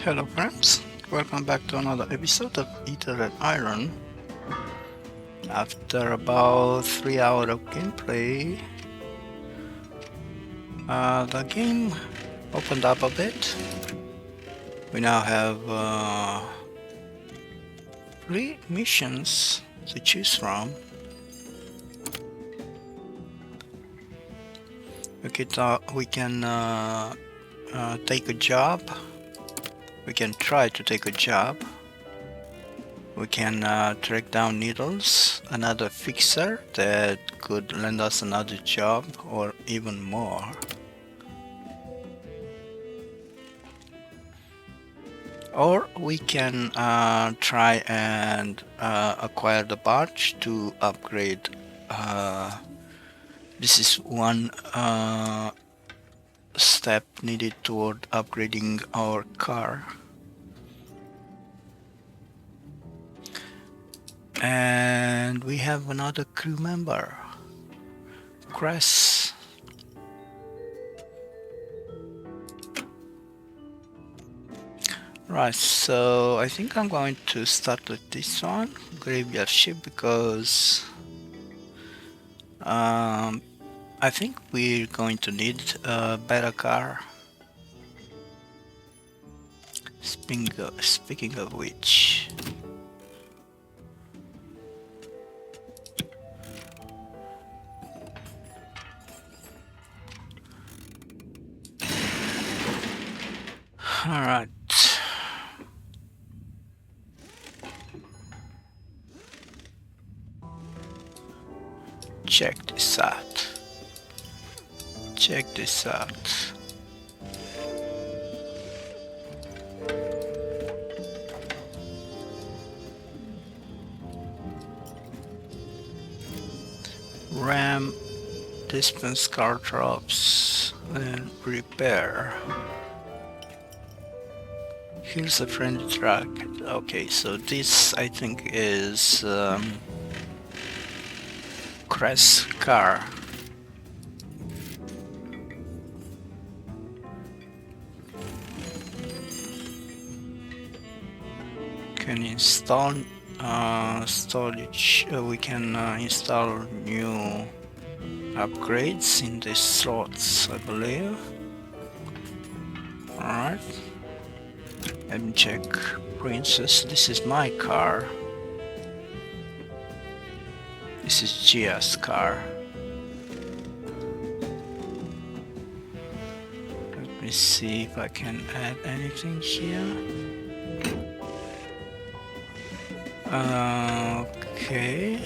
Hello friends, welcome back to another episode of Aether Iron. After about 3 hours of gameplay, the game opened up a bit. We now have 3 missions to choose from. We can take a job. We can try to take a job. We can track down needles, another fixer that could lend us another job or even more. Or we can try and acquire the barge to upgrade. This is one step needed toward upgrading our car. And we have another crew member, Cress. Right, so I think I'm going to start with this one, Graveyard Ship, because I think we're going to need a better car. Speaking of which, alright. Check this out. Check this out. Ram, dispense car drops, and repair. Here's a friendly truck. Okay, so this I think is Crest car. Can install storage. We can install new upgrades in these slots, I believe. Alright. Let me check. Princess, this is my car. This is Gia's car. Let me see if I can add anything here. Okay.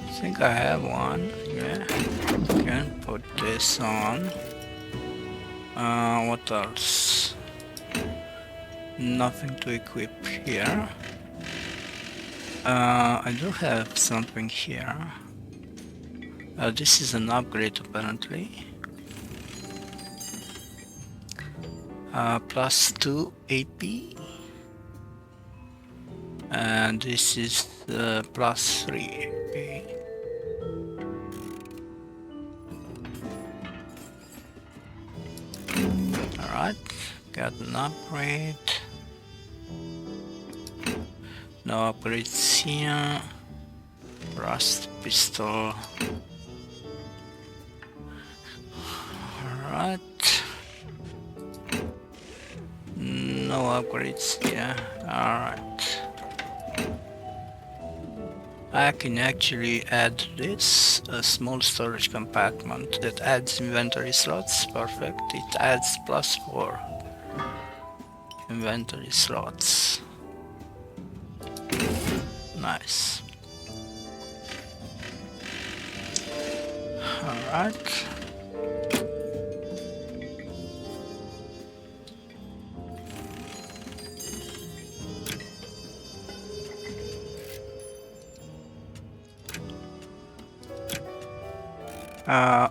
I think I have one. Yeah. Can put this on. What else? Nothing to equip here. I do have something here. This is an upgrade apparently. Plus 2 AP. And this is plus 3 AP. Alright, got an upgrade. No upgrades here. Rust pistol. Alright. No upgrades here. Alright. I can actually add this, a small storage compartment that adds inventory slots. Perfect. It adds plus 4 inventory slots. Nice. Alright.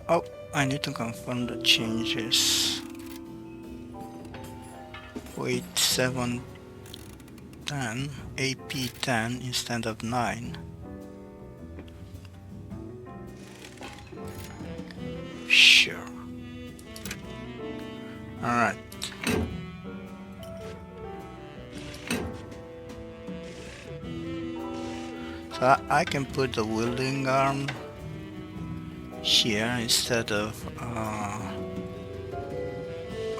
Oh, I need to confirm the changes. Weight 7, 10, AP 10 instead of 9. Sure. Alright. So I can put the wielding arm here instead of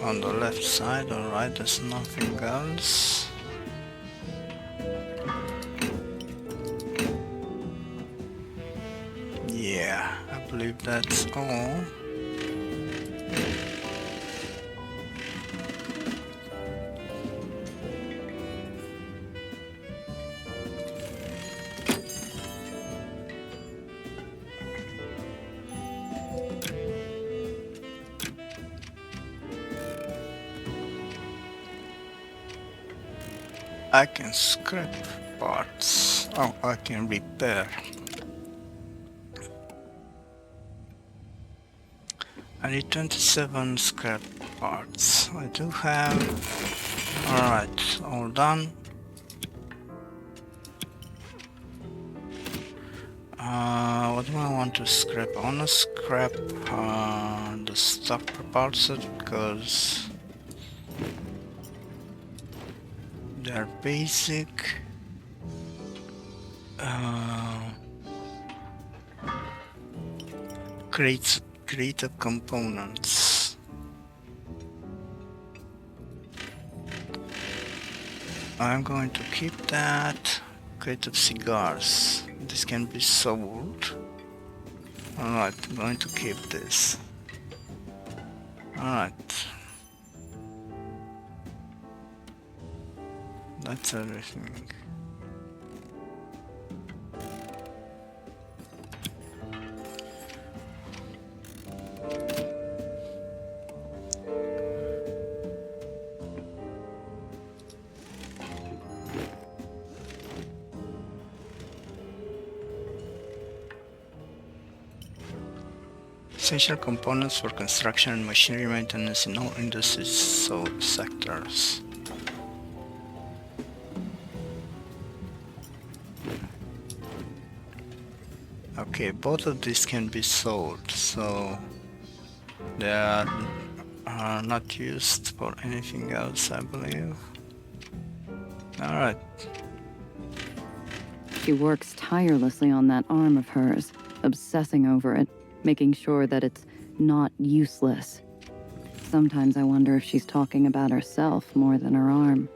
on the left side. Alright, there's nothing else. Yeah, I believe that's all. I can scrap parts. Oh, I can repair. I need 27 scrap parts. I do have. Alright, all done. What do I want to scrap? I want to scrap the stock parts because they're basic. Creative components. I'm going to keep that. Creative cigars. This can be sold. Alright, I'm going to keep this. Alright. That's everything. Essential components for construction and machinery maintenance in all industries sectors. Okay, both of these can be sold, so they are not used for anything else, I believe. Alright. She works tirelessly on that arm of hers, obsessing over it, making sure that it's not useless. Sometimes I wonder if she's talking about herself more than her arm.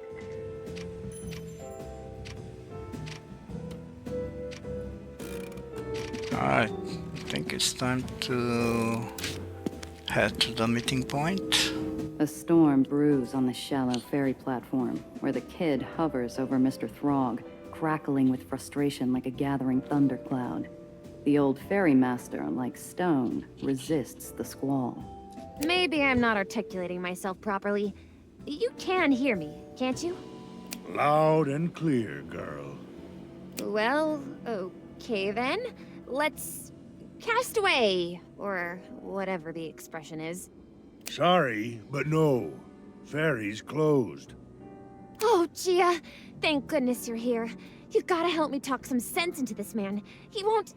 Alright, I think it's time to head to the meeting point. A storm brews on the shallow ferry platform, where the kid hovers over Mr. Throg, crackling with frustration like a gathering thundercloud. The old ferrymaster, like stone, resists the squall. Maybe I'm not articulating myself properly. You can hear me, can't you? Loud and clear, girl. Well, okay then. Let's cast away, or whatever the expression is. Sorry, but no. Ferry's closed. Oh, Gia, thank goodness you're here. You gotta help me talk some sense into this man. He won't...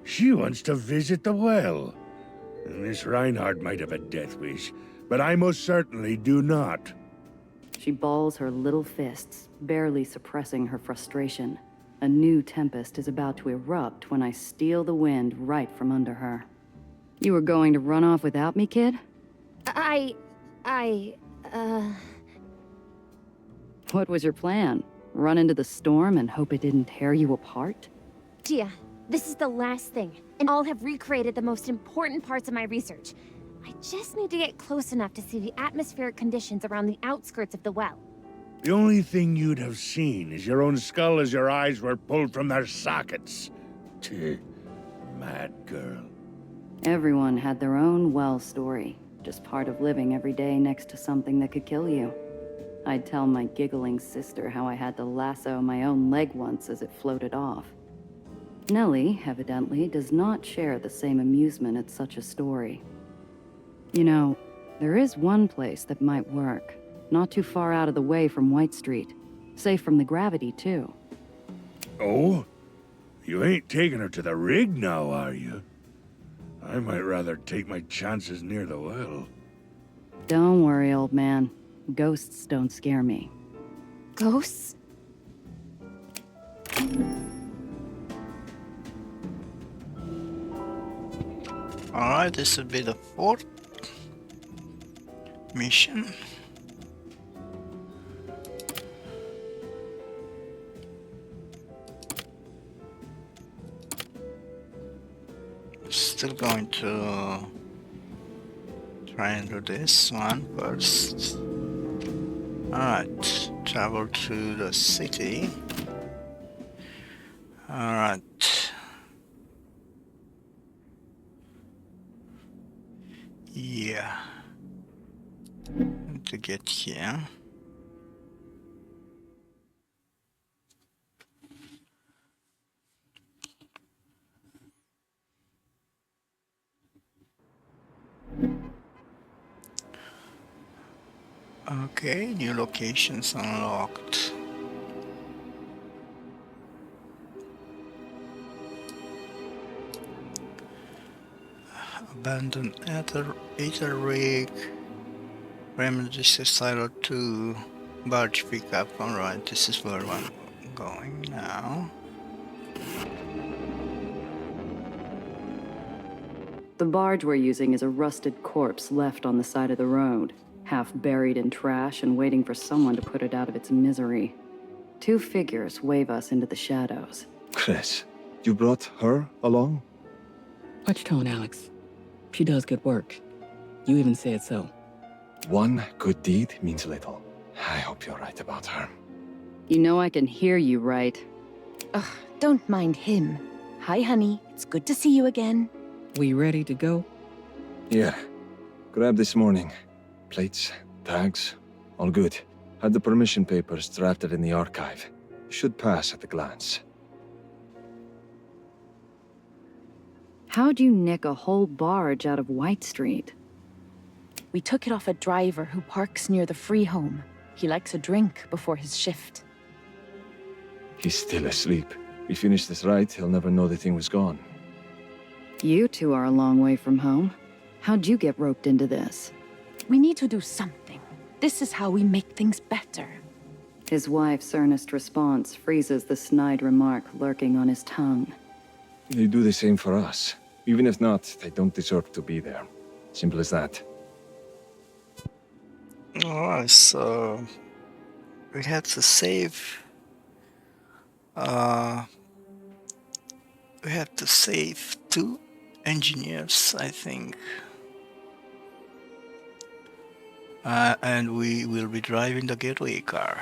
She wants to visit the well. Miss Reinhardt might have a death wish, but I most certainly do not. She balls her little fists, barely suppressing her frustration. A new tempest is about to erupt when I steal the wind right from under her. You were going to run off without me, kid? What was your plan? Run into the storm and hope it didn't tear you apart? Gia, this is the last thing, and I'll have recreated the most important parts of my research. I just need to get close enough to see the atmospheric conditions around the outskirts of the well. The only thing you'd have seen is your own skull as your eyes were pulled from their sockets. Mad girl. Everyone had their own well story, just part of living every day next to something that could kill you. I'd tell my giggling sister how I had to lasso my own leg once as it floated off. Nellie, evidently, does not share the same amusement at such a story. You know, there is one place that might work, not too far out of the way from White Street. Safe from the gravity, too. Oh? You ain't taking her to the rig now, are you? I might rather take my chances near the well. Don't worry, old man. Ghosts don't scare me. Ghosts? Alright, this would be the 4th mission. Still going to try and do this one first. Alright, travel to the city. Alright. Yeah. Need to get here. Okay, new locations unlocked. Abandoned Aether rig. Remedies silo 2. Barge pickup. Alright, this is where I'm going now. The barge we're using is a rusted corpse left on the side of the road, half buried in trash and waiting for someone to put it out of its misery. 2 figures wave us into the shadows. Chris, you brought her along? Watch tone, Alex. She does good work. You even said so. One good deed means little. I hope you're right about her. You know I can hear you, right? Ugh, don't mind him. Hi, honey. It's good to see you again. We ready to go? Here, grab this morning. Plates, tags, all good. Had the permission papers drafted in the archive. Should pass at a glance. How'd you nick a whole barge out of White Street? We took it off a driver who parks near the free home. He likes a drink before his shift. He's still asleep. We finish this right, he'll never know the thing was gone. You two are a long way from home. How'd you get roped into this? We need to do something. This is how we make things better. His wife's earnest response freezes the snide remark lurking on his tongue. They do the same for us. Even if not, they don't deserve to be there. Simple as that. Alright, so we had to save we have to save 2 engineers, I think. And we will be driving the getaway car.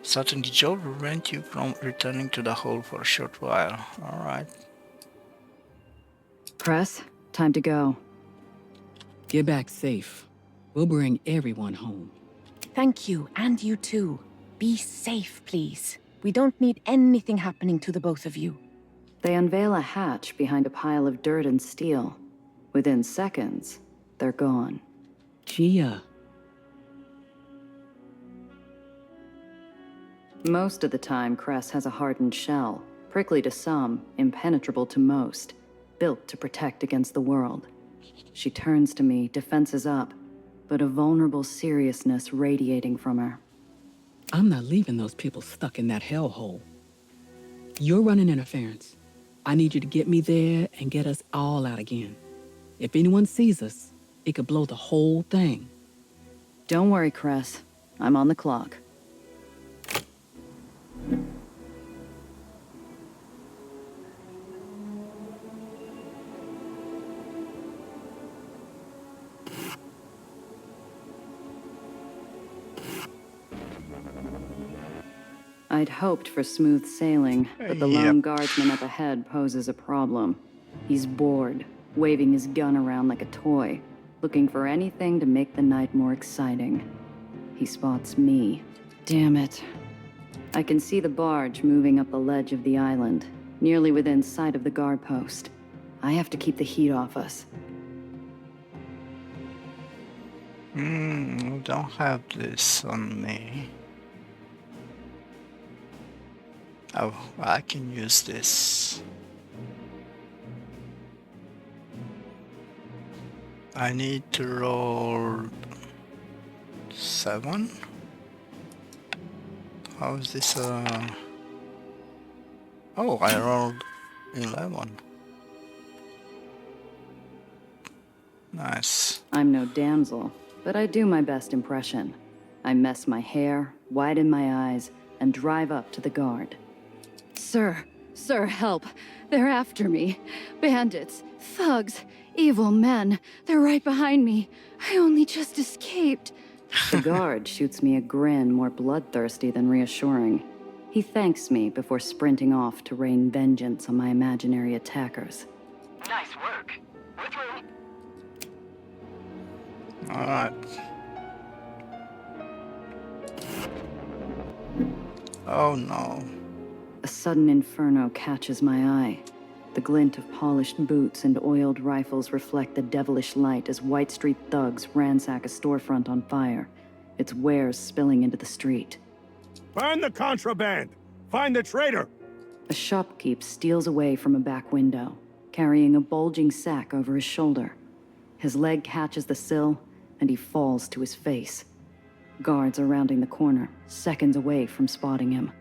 Starting the job will prevent you from returning to the hole for a short while. Alright. Press, time to go. Get back safe. We'll bring everyone home. Thank you, and you too. Be safe, please. We don't need anything happening to the both of you. They unveil a hatch behind a pile of dirt and steel. Within seconds, they're gone. Gia. Most of the time, Cress has a hardened shell, prickly to some, impenetrable to most, built to protect against the world. She turns to me, defenses up, but a vulnerable seriousness radiating from her. I'm not leaving those people stuck in that hellhole. You're running interference. I need you to get me there and get us all out again. If anyone sees us, it could blow the whole thing. Don't worry, Cress. I'm on the clock. I'd hoped for smooth sailing, but the lone guardsman up ahead poses a problem. He's bored, waving his gun around like a toy, looking for anything to make the night more exciting. He spots me. Damn it. I can see the barge moving up the ledge of the island, nearly within sight of the guard post. I have to keep the heat off us. I don't have this on me. Oh, I can use this. I need to roll 7. How is this? Oh, I rolled 11. Nice. I'm no damsel, but I do my best impression. I mess my hair, widen my eyes, and drive up to the guard. Sir, help. They're after me. Bandits, thugs, evil men. They're right behind me. I only just escaped. The guard shoots me a grin more bloodthirsty than reassuring. He thanks me before sprinting off to rain vengeance on my imaginary attackers. Nice work. We're through. Alright. Oh no. A sudden inferno catches my eye. The glint of polished boots and oiled rifles reflect the devilish light as White Street thugs ransack a storefront on fire, its wares spilling into the street. Find the contraband! Find the traitor! A shopkeep steals away from a back window, carrying a bulging sack over his shoulder. His leg catches the sill, and he falls to his face. Guards are rounding the corner, seconds away from spotting him.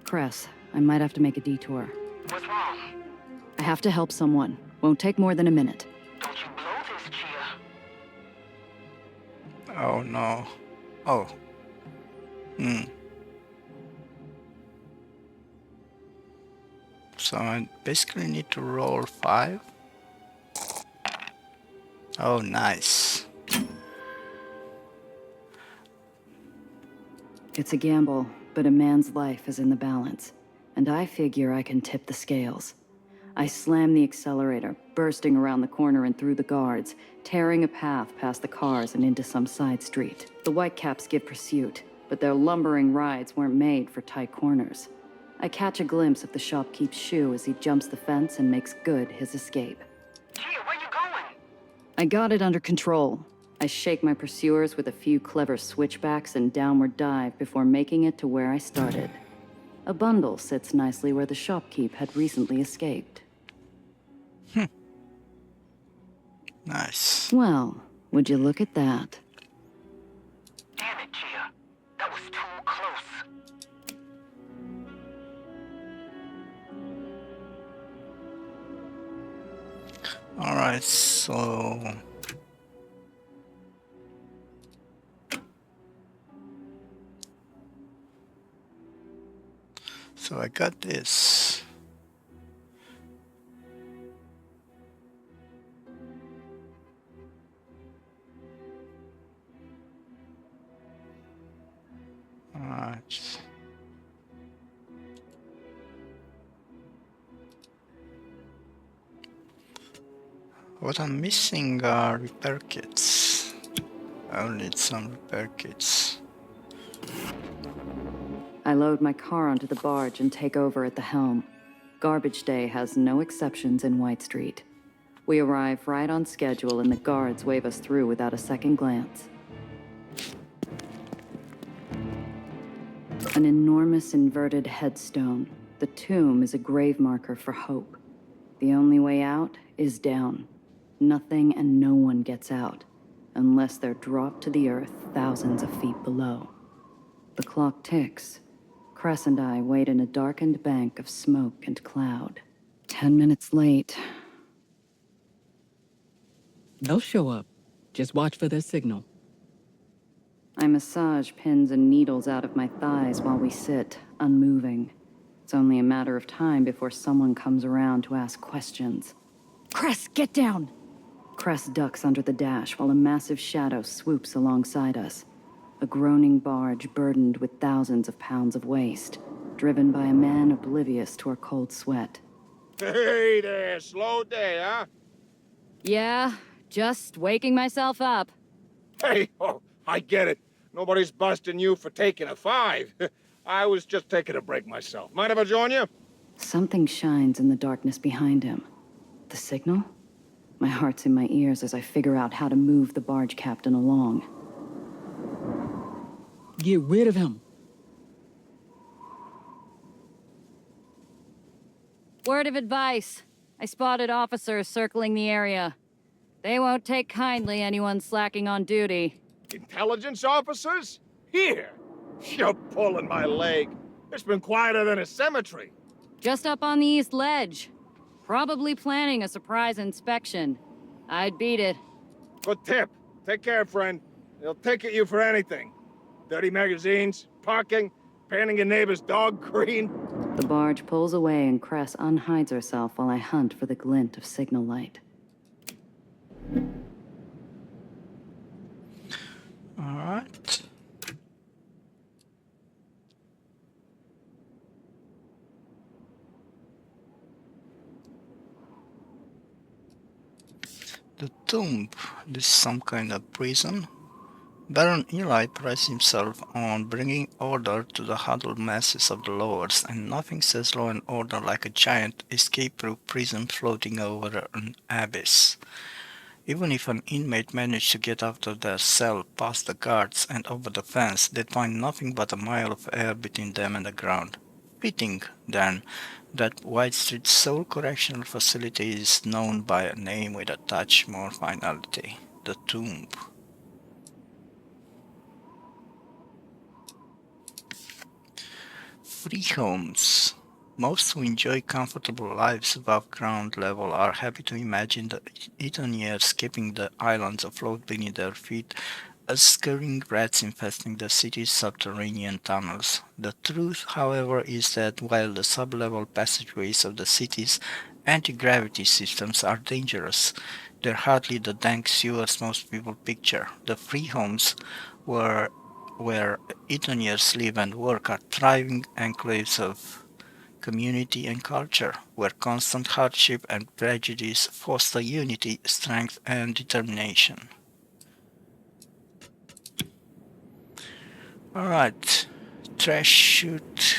Cress, I might have to make a detour. What's wrong? I have to help someone. Won't take more than a minute. Don't you blow this, Chia. Oh no. Oh. So I basically need to roll 5. Oh, nice. It's a gamble, but a man's life is in the balance, and I figure I can tip the scales. I slam the accelerator, bursting around the corner and through the guards, tearing a path past the cars and into some side street. The Whitecaps give pursuit, but their lumbering rides weren't made for tight corners. I catch a glimpse of the shopkeep's shoe as he jumps the fence and makes good his escape. Chia, where you going? I got it under control. I shake my pursuers with a few clever switchbacks and downward dive before making it to where I started. A bundle sits nicely where the shopkeep had recently escaped. Nice. Well, would you look at that? Damn it, Chia. That was too close. Alright, so... So I got this. Alright. What I'm missing are repair kits. I'll need some repair kits. I load my car onto the barge and take over at the helm. Garbage day has no exceptions in White Street. We arrive right on schedule and the guards wave us through without a second glance. An enormous inverted headstone. The tomb is a grave marker for hope. The only way out is down. Nothing and no one gets out, unless they're dropped to the earth thousands of feet below. The clock ticks. Cress and I wait in a darkened bank of smoke and cloud. 10 minutes late. They'll show up. Just watch for their signal. I massage pins and needles out of my thighs while we sit, unmoving. It's only a matter of time before someone comes around to ask questions. Cress, get down! Cress ducks under the dash while a massive shadow swoops alongside us. A groaning barge burdened with thousands of pounds of waste, driven by a man oblivious to our cold sweat. Hey there, slow day, huh? Yeah, just waking myself up. Hey, oh, I get it. Nobody's busting you for taking a 5. I was just taking a break myself. Mind if I join you? Something shines in the darkness behind him. The signal? My heart's in my ears as I figure out how to move the barge captain along. Get rid of him. Word of advice. I spotted officers circling the area. They won't take kindly anyone slacking on duty. Intelligence officers? Here! You're pulling my leg. It's been quieter than a cemetery. Just up on the east ledge. Probably planning a surprise inspection. I'd beat it. Good tip. Take care, friend. They'll ticket you for anything. Dirty magazines, parking, painting your neighbor's dog green. The barge pulls away and Cress unhides herself while I hunt for the glint of signal light. Alright. The tomb. This is some kind of prison. Baron Eli prides himself on bringing order to the huddled masses of the lowers, and nothing says law and order like a giant escape-proof prison floating over an abyss. Even if an inmate managed to get out of their cell, past the guards, and over the fence, they'd find nothing but a mile of air between them and the ground. Fitting, then, that White Street's sole correctional facility is known by a name with a touch more finality: the Tomb. Free homes. Most who enjoy comfortable lives above ground level are happy to imagine the Etoniers keeping the islands afloat beneath their feet as scurrying rats infesting the city's subterranean tunnels. The truth, however, is that while the sub-level passageways of the city's anti-gravity systems are dangerous, they're hardly the dank sewers most people picture. The free homes where Etoniers live and work are thriving enclaves of community and culture, where constant hardship and prejudice foster unity, strength, and determination. Alright, trash chute.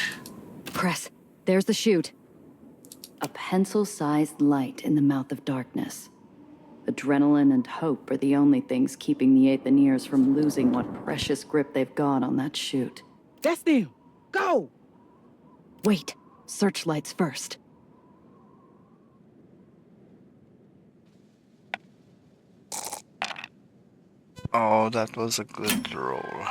Cress, there's the chute. A pencil-sized light in the mouth of darkness. Adrenaline and hope are the only things keeping the Aethoniers from losing what precious grip they've got on that chute. That's them. Go! Wait, searchlights first. Oh, that was a good roll.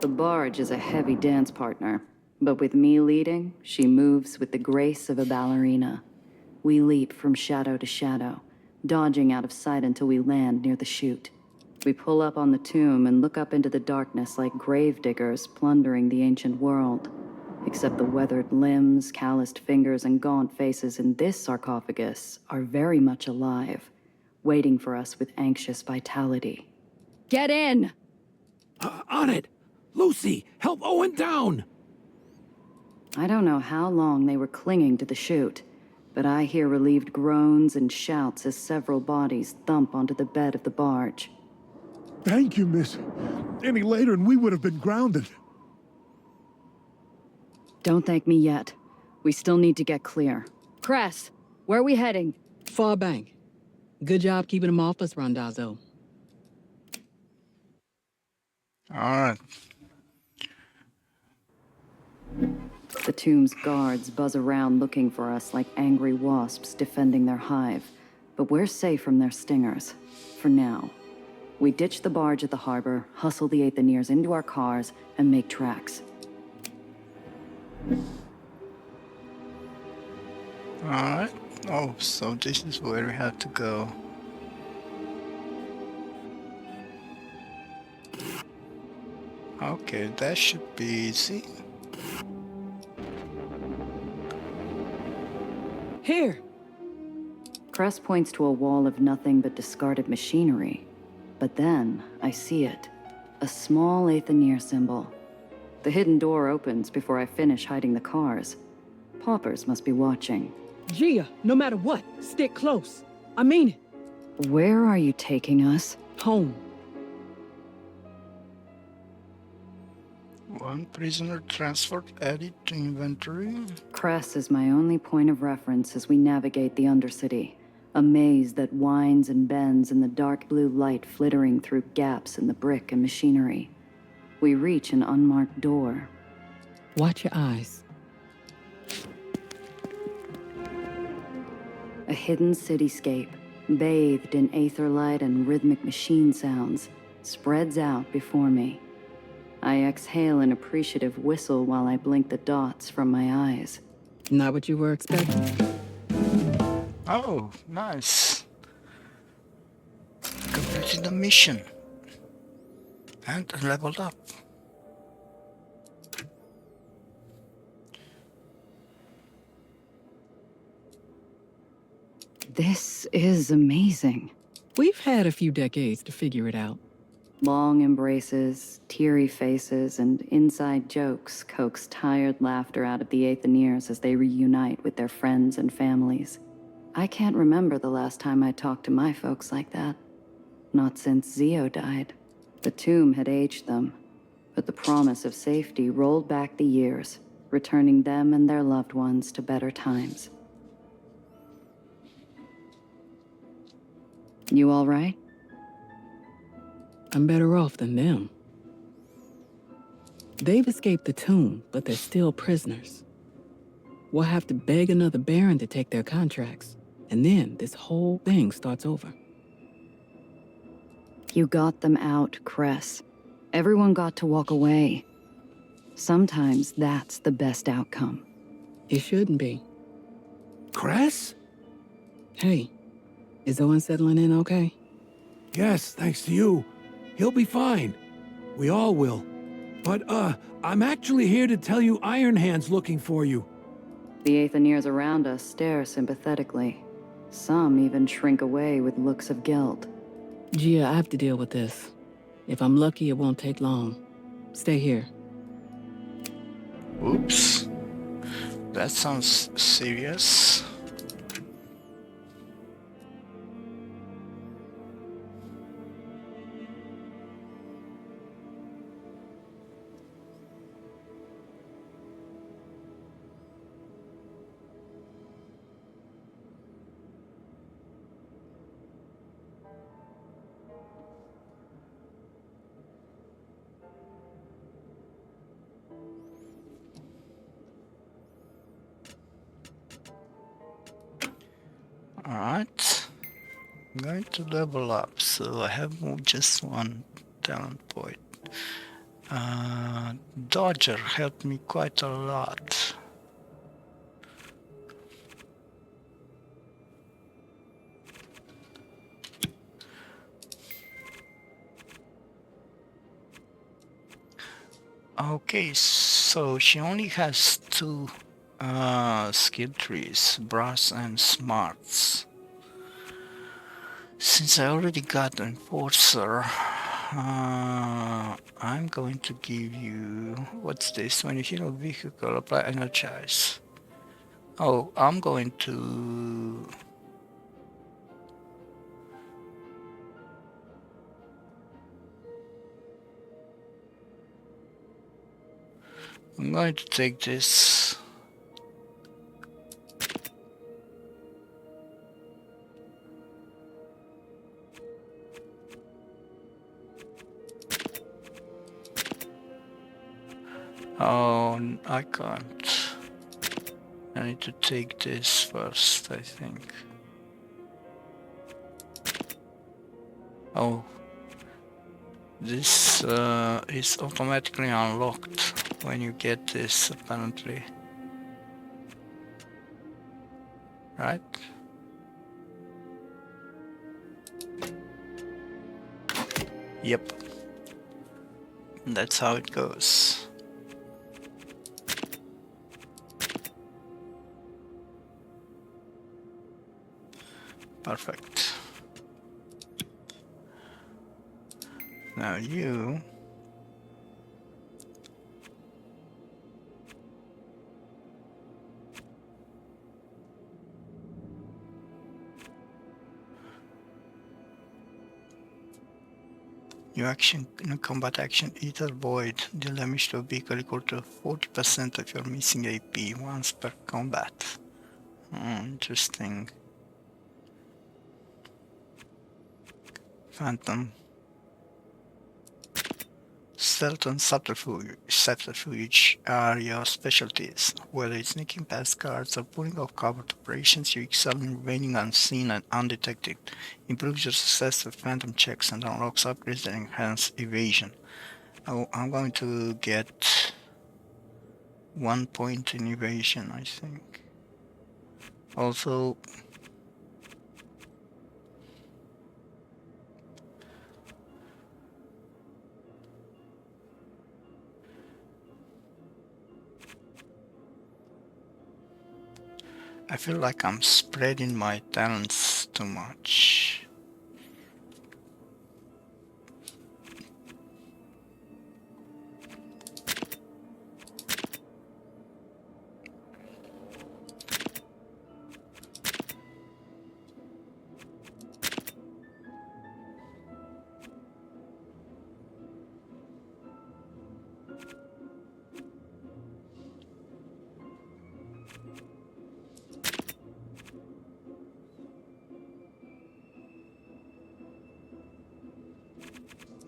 The barge is a heavy dance partner, but with me leading, she moves with the grace of a ballerina. We leap from shadow to shadow, dodging out of sight until we land near the chute. We pull up on the tomb and look up into the darkness like gravediggers plundering the ancient world. Except the weathered limbs, calloused fingers, and gaunt faces in this sarcophagus are very much alive, waiting for us with anxious vitality. Get in! On it! Lucy, help Owen down! I don't know how long they were clinging to the chute, but I hear relieved groans and shouts as several bodies thump onto the bed of the barge. Thank you, miss. Any later and we would have been grounded. Don't thank me yet. We still need to get clear. Cress, where are we heading? Far bank. Good job keeping them off us, Randazzo. Alright. The tomb's guards buzz around looking for us like angry wasps defending their hive, but we're safe from their stingers. For now. We ditch the barge at the harbor, hustle the Aethoniers into our cars, and make tracks. Alright. Oh, so this is where we have to go. Okay, that should be easy. Here! Cress points to a wall of nothing but discarded machinery. But then, I see it. A small Aethonier symbol. The hidden door opens before I finish hiding the cars. Paupers must be watching. Gia, no matter what, stick close. I mean it. Where are you taking us? Home. One prisoner transferred added to inventory. Cress is my only point of reference as we navigate the Undercity. A maze that winds and bends in the dark blue light flittering through gaps in the brick and machinery. We reach an unmarked door. Watch your eyes. A hidden cityscape, bathed in aether light and rhythmic machine sounds, spreads out before me. I exhale an appreciative whistle while I blink the dots from my eyes. Not what you were expecting? Oh, nice. Completed the mission. And leveled up. This is amazing. We've had a few decades to figure it out. Long embraces, teary faces, and inside jokes coax tired laughter out of the Aetherians as they reunite with their friends and families. I can't remember the last time I talked to my folks like that. Not since Zio died. The tomb had aged them, but the promise of safety rolled back the years, returning them and their loved ones to better times. You all right? I'm better off than them. They've escaped the tomb, but they're still prisoners. We'll have to beg another Baron to take their contracts, and then this whole thing starts over. You got them out, Cress. Everyone got to walk away. Sometimes that's the best outcome. It shouldn't be. Cress? Hey, is Owen settling in okay? Yes, thanks to you. He'll be fine. We all will. But, I'm actually here to tell you Iron Hand's looking for you. The Aetherians around us stare sympathetically. Some even shrink away with looks of guilt. Gia, I have to deal with this. If I'm lucky, it won't take long. Stay here. Oops. That sounds serious. Alright, I'm going to level up, so I have just one talent point. Dodger helped me quite a lot. Okay, so she only has two skill trees, brass and smarts. Since I already got Enforcer, I'm going to give you, what's this? When you heal a vehicle, apply energize. Oh, I'm going to take this. Oh, I can't. I need to take this first, I think. Oh. This is automatically unlocked when you get this, apparently. Right? Yep. That's how it goes. Perfect. Now you action in a combat action Aether Void deal damage to a vehicle equal to 40% of your missing AP once per combat. Interesting. Phantom Stealth and subterfuge are your specialties. Whether it's sneaking past guards or pulling off covert operations, you excel in remaining unseen and undetected. Improves your success with phantom checks and unlocks upgrades that enhance evasion. I'm going to get 1 point in evasion, I think. Also, I feel like I'm spreading my talents too much.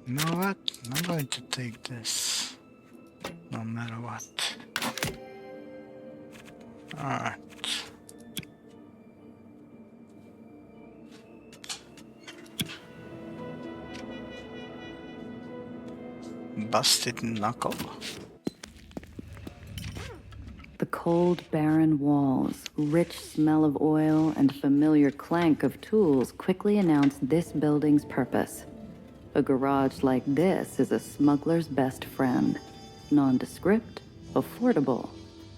You know what? I'm going to take this, no matter what. Alright. Busted knuckle. The cold, barren walls, rich smell of oil, and familiar clank of tools quickly announced this building's purpose. A garage like this is a smuggler's best friend. Nondescript, affordable,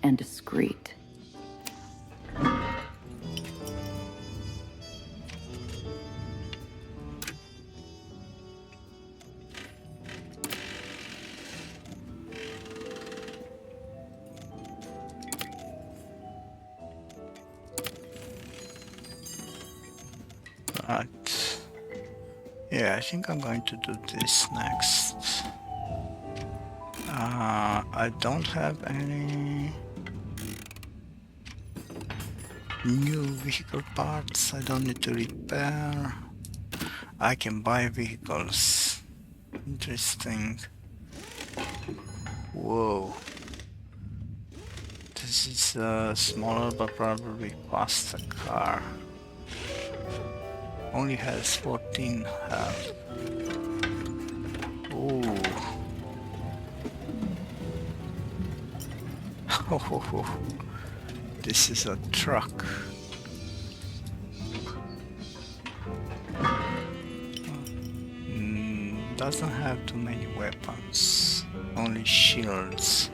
and discreet. Right. Yeah, I think I'm going to do this next. I don't have any new vehicle parts. I don't need to repair. I can buy vehicles. Interesting. Whoa. This is a smaller but probably faster car. Only has 14 health. Ooh. Oh, this is a truck. Doesn't have too many weapons. Only shields.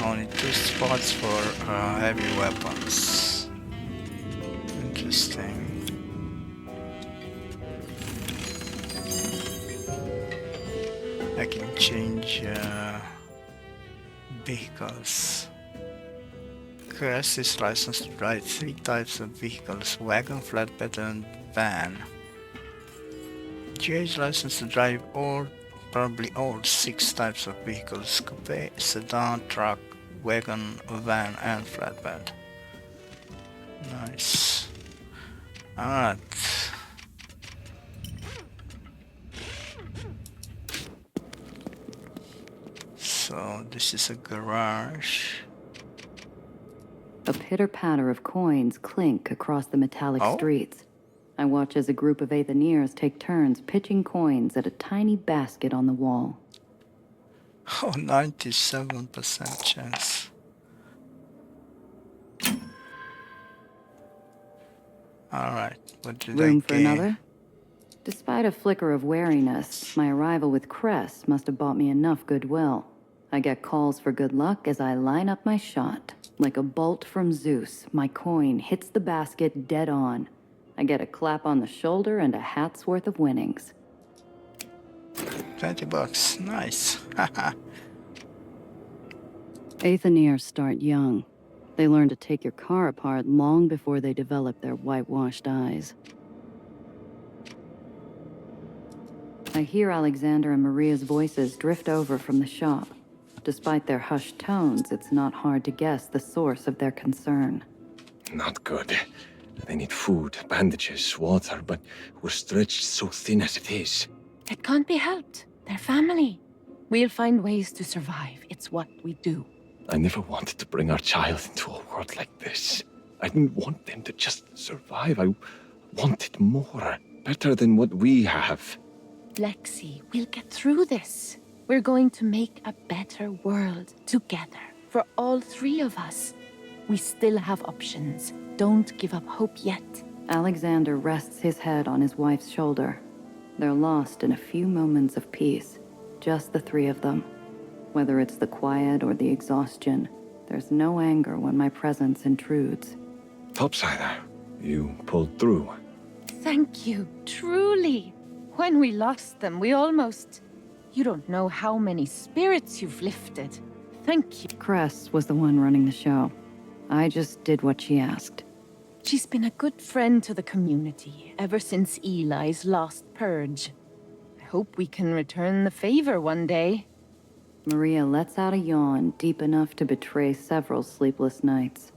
Only 2 spots for heavy weapons. Interesting. I can change vehicles. Crest is licensed to drive 3 types of vehicles: wagon, flatbed, and van. GA is licensed to drive probably all 6 types of vehicles: coupe, sedan, truck, wagon, van, and flatbed. Nice. Alright. So this is a garage. A pitter-patter of coins clink across the metallic Oh? streets. I watch as a group of Aetherians take turns pitching coins at a tiny basket on the wall. Oh, 97% chance. Alright, what did I Room for gain? another? Despite a flicker of wariness, my arrival with Cress must have bought me enough goodwill. I get calls for good luck as I line up my shot. Like a bolt from Zeus, my coin hits the basket dead on. I get a clap on the shoulder and a hat's worth of winnings. 20 bucks, nice. Haha. Aetherians start young. They learn to take your car apart long before they develop their whitewashed eyes. I hear Alexander and Maria's voices drift over from the shop. Despite their hushed tones, it's not hard to guess the source of their concern. Not good. They need food, bandages, water, but we're stretched so thin as it is. It can't be helped. They're family. We'll find ways to survive. It's what we do. I never wanted to bring our child into a world like this. I didn't want them to just survive. I wanted more. Better than what we have. Lexi, we'll get through this. We're going to make a better world together for all three of us. We still have options. Don't give up hope yet. Alexander rests his head on his wife's shoulder. They're lost in a few moments of peace. Just the three of them. Whether it's the quiet or the exhaustion, there's no anger when my presence intrudes. Topsider, you pulled through. Thank you, truly. When we lost them, we almost... You don't know how many spirits you've lifted. Thank you. Cress was the one running the show. I just did what she asked. She's been a good friend to the community ever since Eli's lost purge. I hope we can return the favor one day. Maria lets out a yawn deep enough to betray several sleepless nights.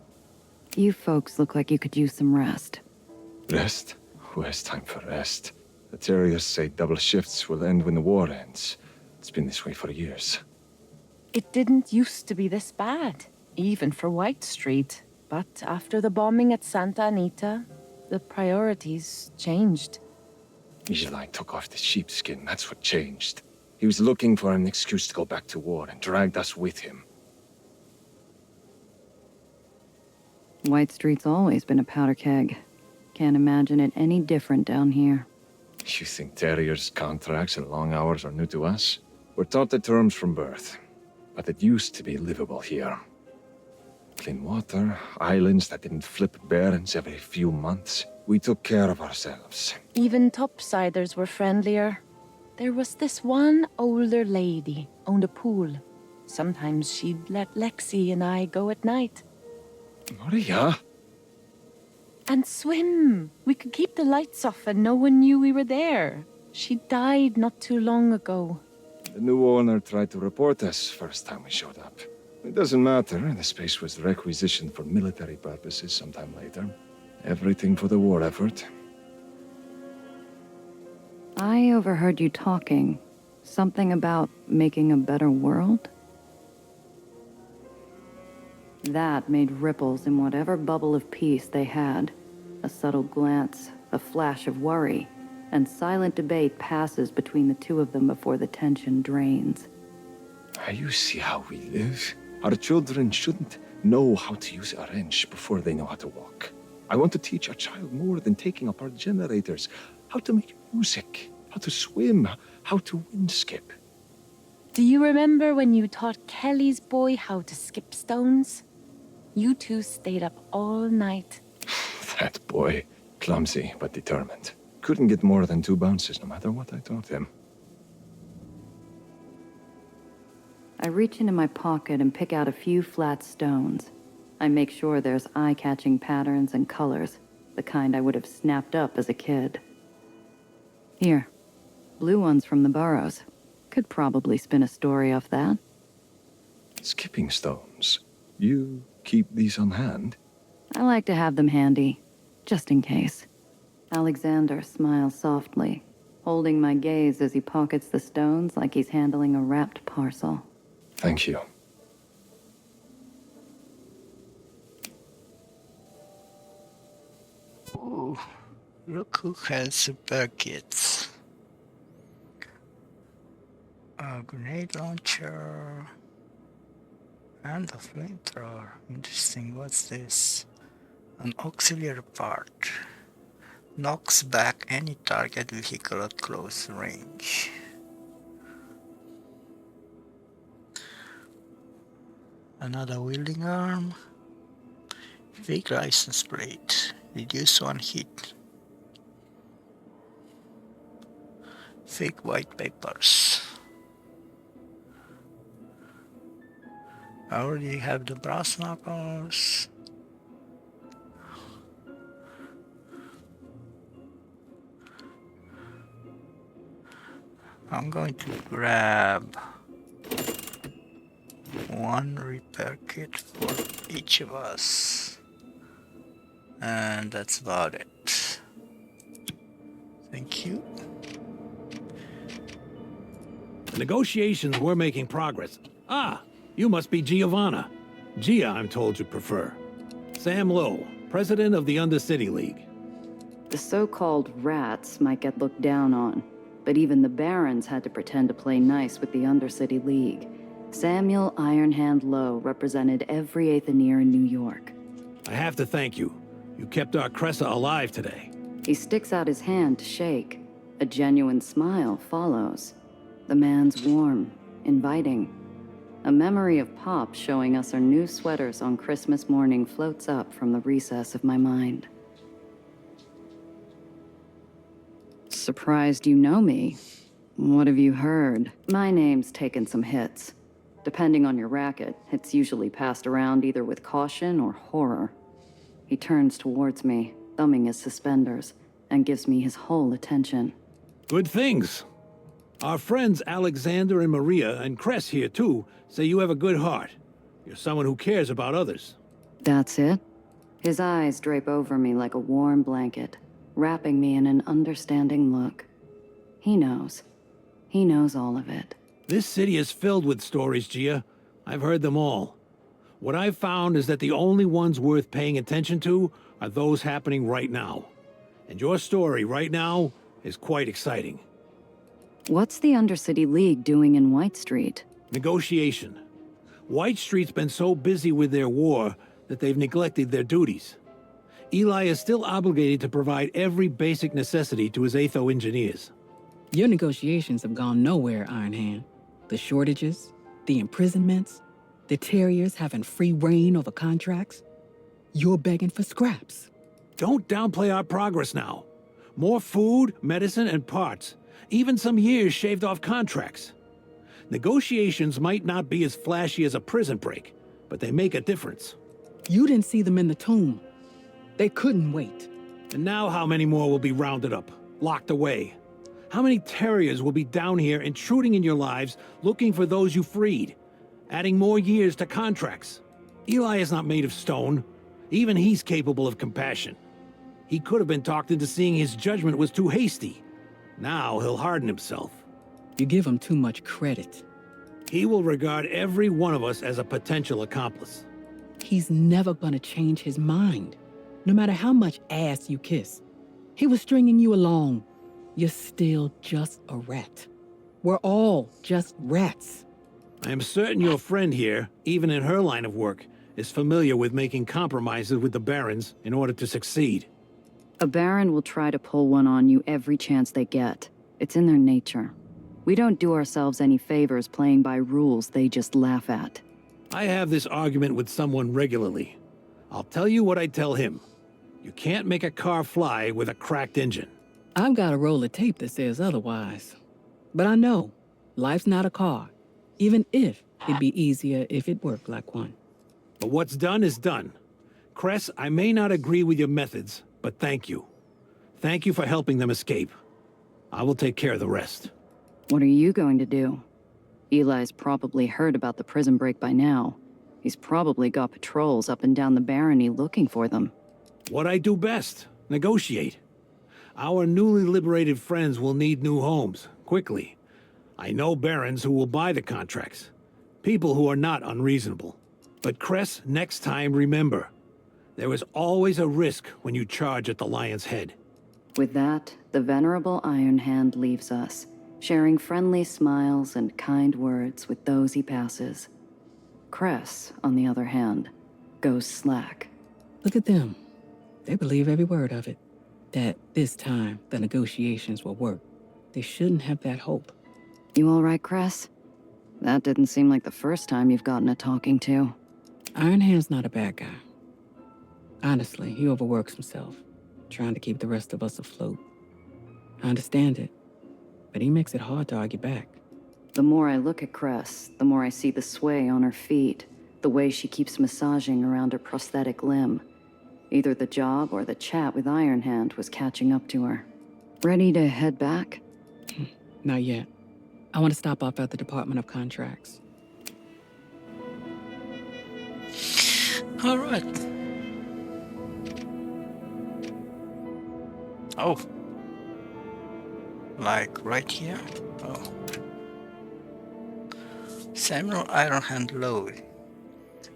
You folks look like you could use some rest. Rest? Who has time for rest? The terriers say double shifts will end when the war ends. It's been this way for years. It didn't used to be this bad, even for White Street. But after the bombing at Santa Anita, the priorities changed. Eli took off the sheepskin, that's what changed. He was looking for an excuse to go back to war and dragged us with him. White Street's always been a powder keg. Can't imagine it any different down here. You think terriers, contracts, and long hours are new to us? We're taught the terms from birth, but it used to be livable here. Clean water, islands that didn't flip barrens every few months. We took care of ourselves. Even topsiders were friendlier. There was this one older lady, owned a pool. Sometimes she'd let Lexi and I go at night. Maria? And swim. We could keep the lights off and no one knew we were there. She died not too long ago. The new owner tried to report us first time we showed up. It doesn't matter, the space was requisitioned for military purposes sometime later. Everything for the war effort. I overheard you talking. Something about making a better world? That made ripples in whatever bubble of peace they had. A subtle glance, a flash of worry, and silent debate passes between the two of them before the tension drains. You see how we live? Our children shouldn't know how to use a wrench before they know how to walk. I want to teach our child more than taking apart generators. How to make music, how to swim, how to wind skip. Do you remember when you taught Kelly's boy how to skip stones? You two stayed up all night. That boy, clumsy but determined. Couldn't get more than 2 bounces no matter what I taught him. I reach into my pocket and pick out a few flat stones. I make sure there's eye-catching patterns and colors, the kind I would have snapped up as a kid. Here, blue ones from the burrows. Could probably spin a story off that. Skipping stones. You keep these on hand? I like to have them handy, just in case. Alexander smiles softly, holding my gaze as he pockets the stones like he's handling a wrapped parcel. Thank you. Ooh, look who has super kits. A grenade launcher and a flamethrower. Interesting, what's this? An auxiliary part. Knocks back any target vehicle at close range. Another wielding arm. Fake license plate. Reduce 1 hit. Fake white papers. I already have the brass knuckles. I'm going to grab 1 repair kit for each of us. And that's about it. Thank you. The negotiations were making progress. Ah, you must be Giovanna. Gia, I'm told you prefer. Sam Lowe, president of the Undercity League. The so-called rats might get looked down on, but even the barons had to pretend to play nice with the Undercity League. Samuel Ironhand Lowe represented every Aetherneer in New York. I have to thank you. You kept our Cressa alive today. He sticks out his hand to shake. A genuine smile follows. The man's warm, inviting. A memory of Pop showing us our new sweaters on Christmas morning floats up from the recess of my mind. Surprised you know me. What have you heard? My name's taken some hits. Depending on your racket, it's usually passed around either with caution or horror. He turns towards me, thumbing his suspenders, and gives me his whole attention. Good things. Our friends Alexander and Maria, and Cress here too, say you have a good heart. You're someone who cares about others. That's it? His eyes drape over me like a warm blanket, wrapping me in an understanding look. He knows. He knows all of it. This city is filled with stories, Gia. I've heard them all. What I've found is that the only ones worth paying attention to are those happening right now. And your story right now is quite exciting. What's the Undercity League doing in White Street? Negotiation. White Street's been so busy with their war that they've neglected their duties. Eli is still obligated to provide every basic necessity to his Aetho engineers. Your negotiations have gone nowhere, Ironhand. The shortages, the imprisonments, the Terriers having free reign over contracts. You're begging for scraps. Don't downplay our progress now. More food, medicine, and parts. Even some years shaved off contracts. Negotiations might not be as flashy as a prison break, but they make a difference. You didn't see them in the tomb. They couldn't wait. And now how many more will be rounded up, locked away? How many Terriers will be down here intruding in your lives, looking for those you freed? Adding more years to contracts. Eli is not made of stone. Even he's capable of compassion. He could have been talked into seeing his judgment was too hasty. Now he'll harden himself. You give him too much credit. He will regard every one of us as a potential accomplice. He's never gonna change his mind, no matter how much ass you kiss. He was stringing you along. You're still just a rat. We're all just rats. I am certain your friend here, even in her line of work, is familiar with making compromises with the Barons in order to succeed. A Baron will try to pull one on you every chance they get. It's in their nature. We don't do ourselves any favors playing by rules they just laugh at. I have this argument with someone regularly. I'll tell you what I tell him. You can't make a car fly with a cracked engine. I've got a roll of tape that says otherwise. But I know, life's not a car, even if it'd be easier if it worked like one. But what's done is done. Cress, I may not agree with your methods, but thank you. Thank you for helping them escape. I will take care of the rest. What are you going to do? Eli's probably heard about the prison break by now. He's probably got patrols up and down the barony looking for them. What I do best, negotiate. Our newly liberated friends will need new homes, quickly. I know barons who will buy the contracts. People who are not unreasonable. But Cress, next time remember, there is always a risk when you charge at the lion's head. With that, the venerable Iron Hand leaves us, sharing friendly smiles and kind words with those he passes. Cress, on the other hand, goes slack. Look at them. They believe every word of it. That this time the negotiations will work. They shouldn't have that hope. You all right, Cress? That didn't seem like the first time you've gotten a talking to. Ironhand's not a bad guy. Honestly, he overworks himself, trying to keep the rest of us afloat. I understand it, but he makes it hard to argue back. The more I look at Cress, the more I see the sway on her feet, the way she keeps massaging around her prosthetic limb. Either the job or the chat with Ironhand was catching up to her. Ready to head back? Not yet. I want to stop off at the Department of Contracts. All right. Oh. Like right here? Oh. Samuel Ironhand Lowe.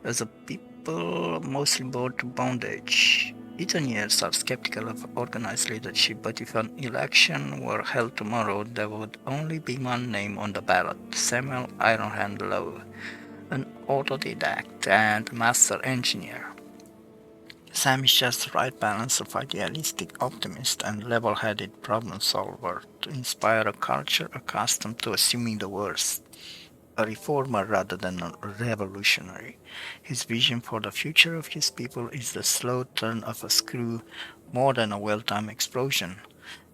As a people mostly bored to bondage, Ethiopians are skeptical of organized leadership, but if an election were held tomorrow, there would only be one name on the ballot, Samuel Ironhand Lowe, an autodidact and master engineer. Sam is just the right balance of idealistic optimist and level-headed problem solver to inspire a culture accustomed to assuming the worst. A reformer rather than a revolutionary. His vision for the future of his people is the slow turn of a screw more than a well-timed explosion,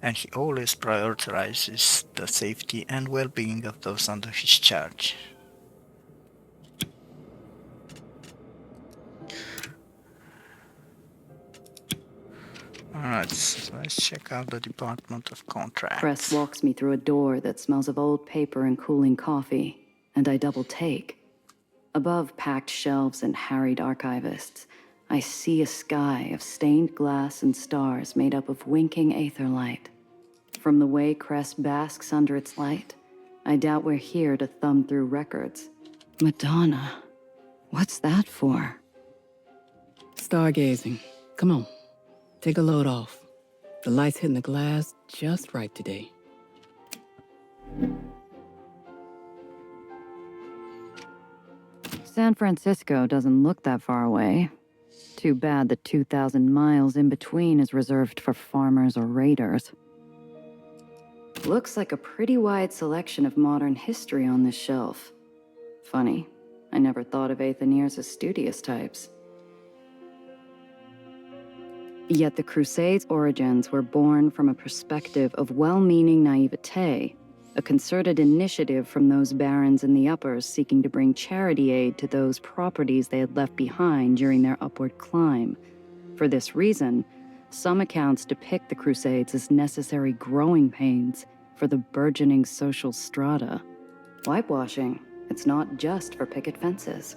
and he always prioritizes the safety and well-being of those under his charge. Alright, so let's check out the Department of Contracts. Cress walks me through a door that smells of old paper and cooling coffee, and I double take. Above packed shelves and harried archivists, I see a sky of stained glass and stars made up of winking aether light. From the way Cress basks under its light, I doubt we're here to thumb through records. Madonna, what's that for? Stargazing. Come on. Take a load off. The light's hitting the glass just right today. San Francisco doesn't look that far away. Too bad the 2,000 miles in between is reserved for farmers or raiders. Looks like a pretty wide selection of modern history on this shelf. Funny, I never thought of Aethoniers as studious types. Yet the Crusades' origins were born from a perspective of well-meaning naivete, a concerted initiative from those barons in the uppers seeking to bring charity aid to those properties they had left behind during their upward climb. For this reason, some accounts depict the Crusades as necessary growing pains for the burgeoning social strata. Whitewashing, it's not just for picket fences.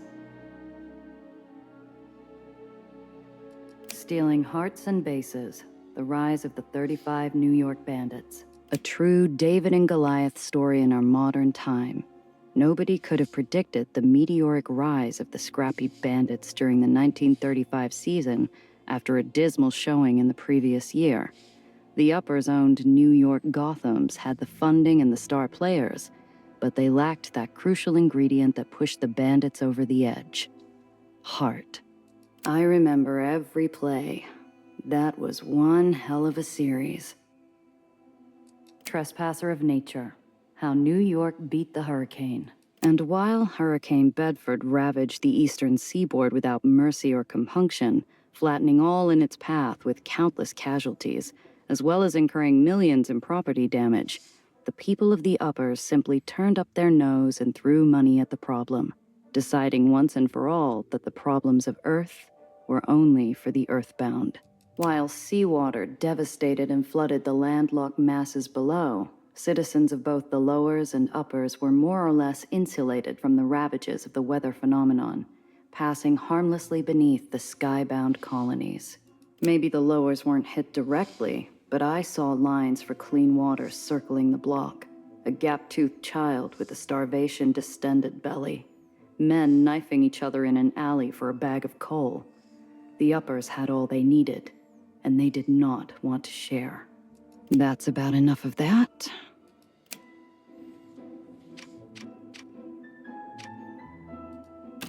Stealing hearts and bases, the rise of the 35 New York bandits. A true David and Goliath story in our modern time. Nobody could have predicted the meteoric rise of the scrappy bandits during the 1935 season after a dismal showing in the previous year. The uppers-owned New York Gothams had the funding and the star players, but they lacked that crucial ingredient that pushed the bandits over the edge. Heart. I remember every play. That was one hell of a series. Trespasser of Nature. How New York beat the hurricane. And while Hurricane Bedford ravaged the eastern seaboard without mercy or compunction, flattening all in its path with countless casualties, as well as incurring millions in property damage, the people of the uppers simply turned up their nose and threw money at the problem, deciding once and for all that the problems of Earth were only for the earthbound. While seawater devastated and flooded the landlocked masses below, citizens of both the lowers and uppers were more or less insulated from the ravages of the weather phenomenon, passing harmlessly beneath the skybound colonies. Maybe the lowers weren't hit directly, but I saw lines for clean water circling the block, a gap-toothed child with a starvation-distended belly, men knifing each other in an alley for a bag of coal. The uppers had all they needed, and they did not want to share. That's about enough of that.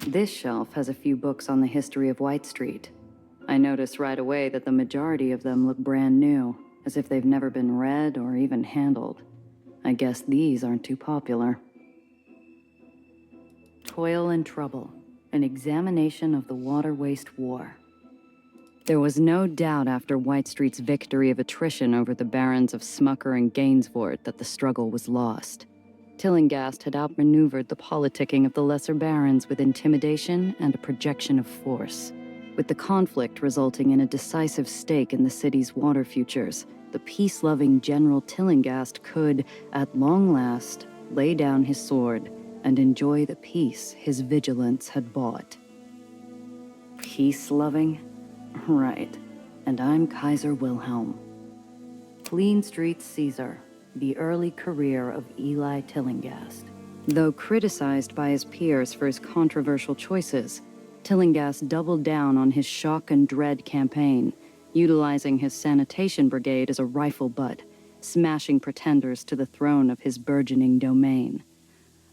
This shelf has a few books on the history of White Street. I noticed right away that the majority of them look brand new, as if they've never been read or even handled. I guess these aren't too popular. Toil and Trouble, an examination of the water waste war. There was no doubt after White Street's victory of attrition over the barons of Smucker and Gainsford that the struggle was lost. Tillinghast had outmaneuvered the politicking of the lesser barons with intimidation and a projection of force. With the conflict resulting in a decisive stake in the city's water futures, the peace-loving General Tillinghast could, at long last, lay down his sword and enjoy the peace his vigilance had bought. Peace-loving? Right. And I'm Kaiser Wilhelm. Clean Street Caesar, the early career of Eli Tillinghast. Though criticized by his peers for his controversial choices, Tillinghast doubled down on his shock and dread campaign, utilizing his sanitation brigade as a rifle butt, smashing pretenders to the throne of his burgeoning domain.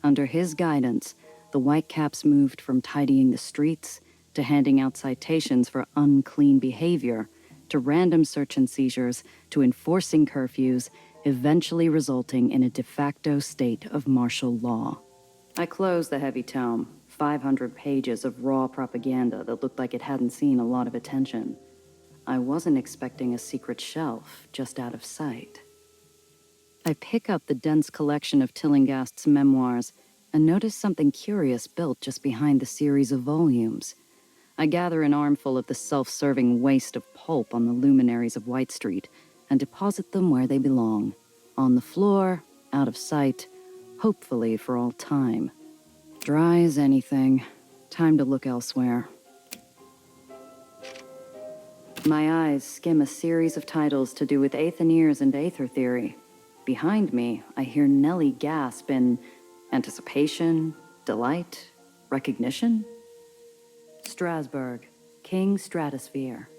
Under his guidance, the Whitecaps moved from tidying the streets to handing out citations for unclean behavior, to random search and seizures, to enforcing curfews, eventually resulting in a de facto state of martial law. I closed the heavy tome, 500 pages of raw propaganda that looked like it hadn't seen a lot of attention. I wasn't expecting a secret shelf just out of sight. I pick up the dense collection of Tillinghast's memoirs and notice something curious built just behind the series of volumes. I gather an armful of the self-serving waste of pulp on the luminaries of White Street and deposit them where they belong, on the floor, out of sight, hopefully for all time. Dry as anything. Time to look elsewhere. My eyes skim a series of titles to do with Aetherirs and Aether theory. Behind me, I hear Nellie gasp in anticipation, delight, recognition. Strasbourg, King Stratosphere.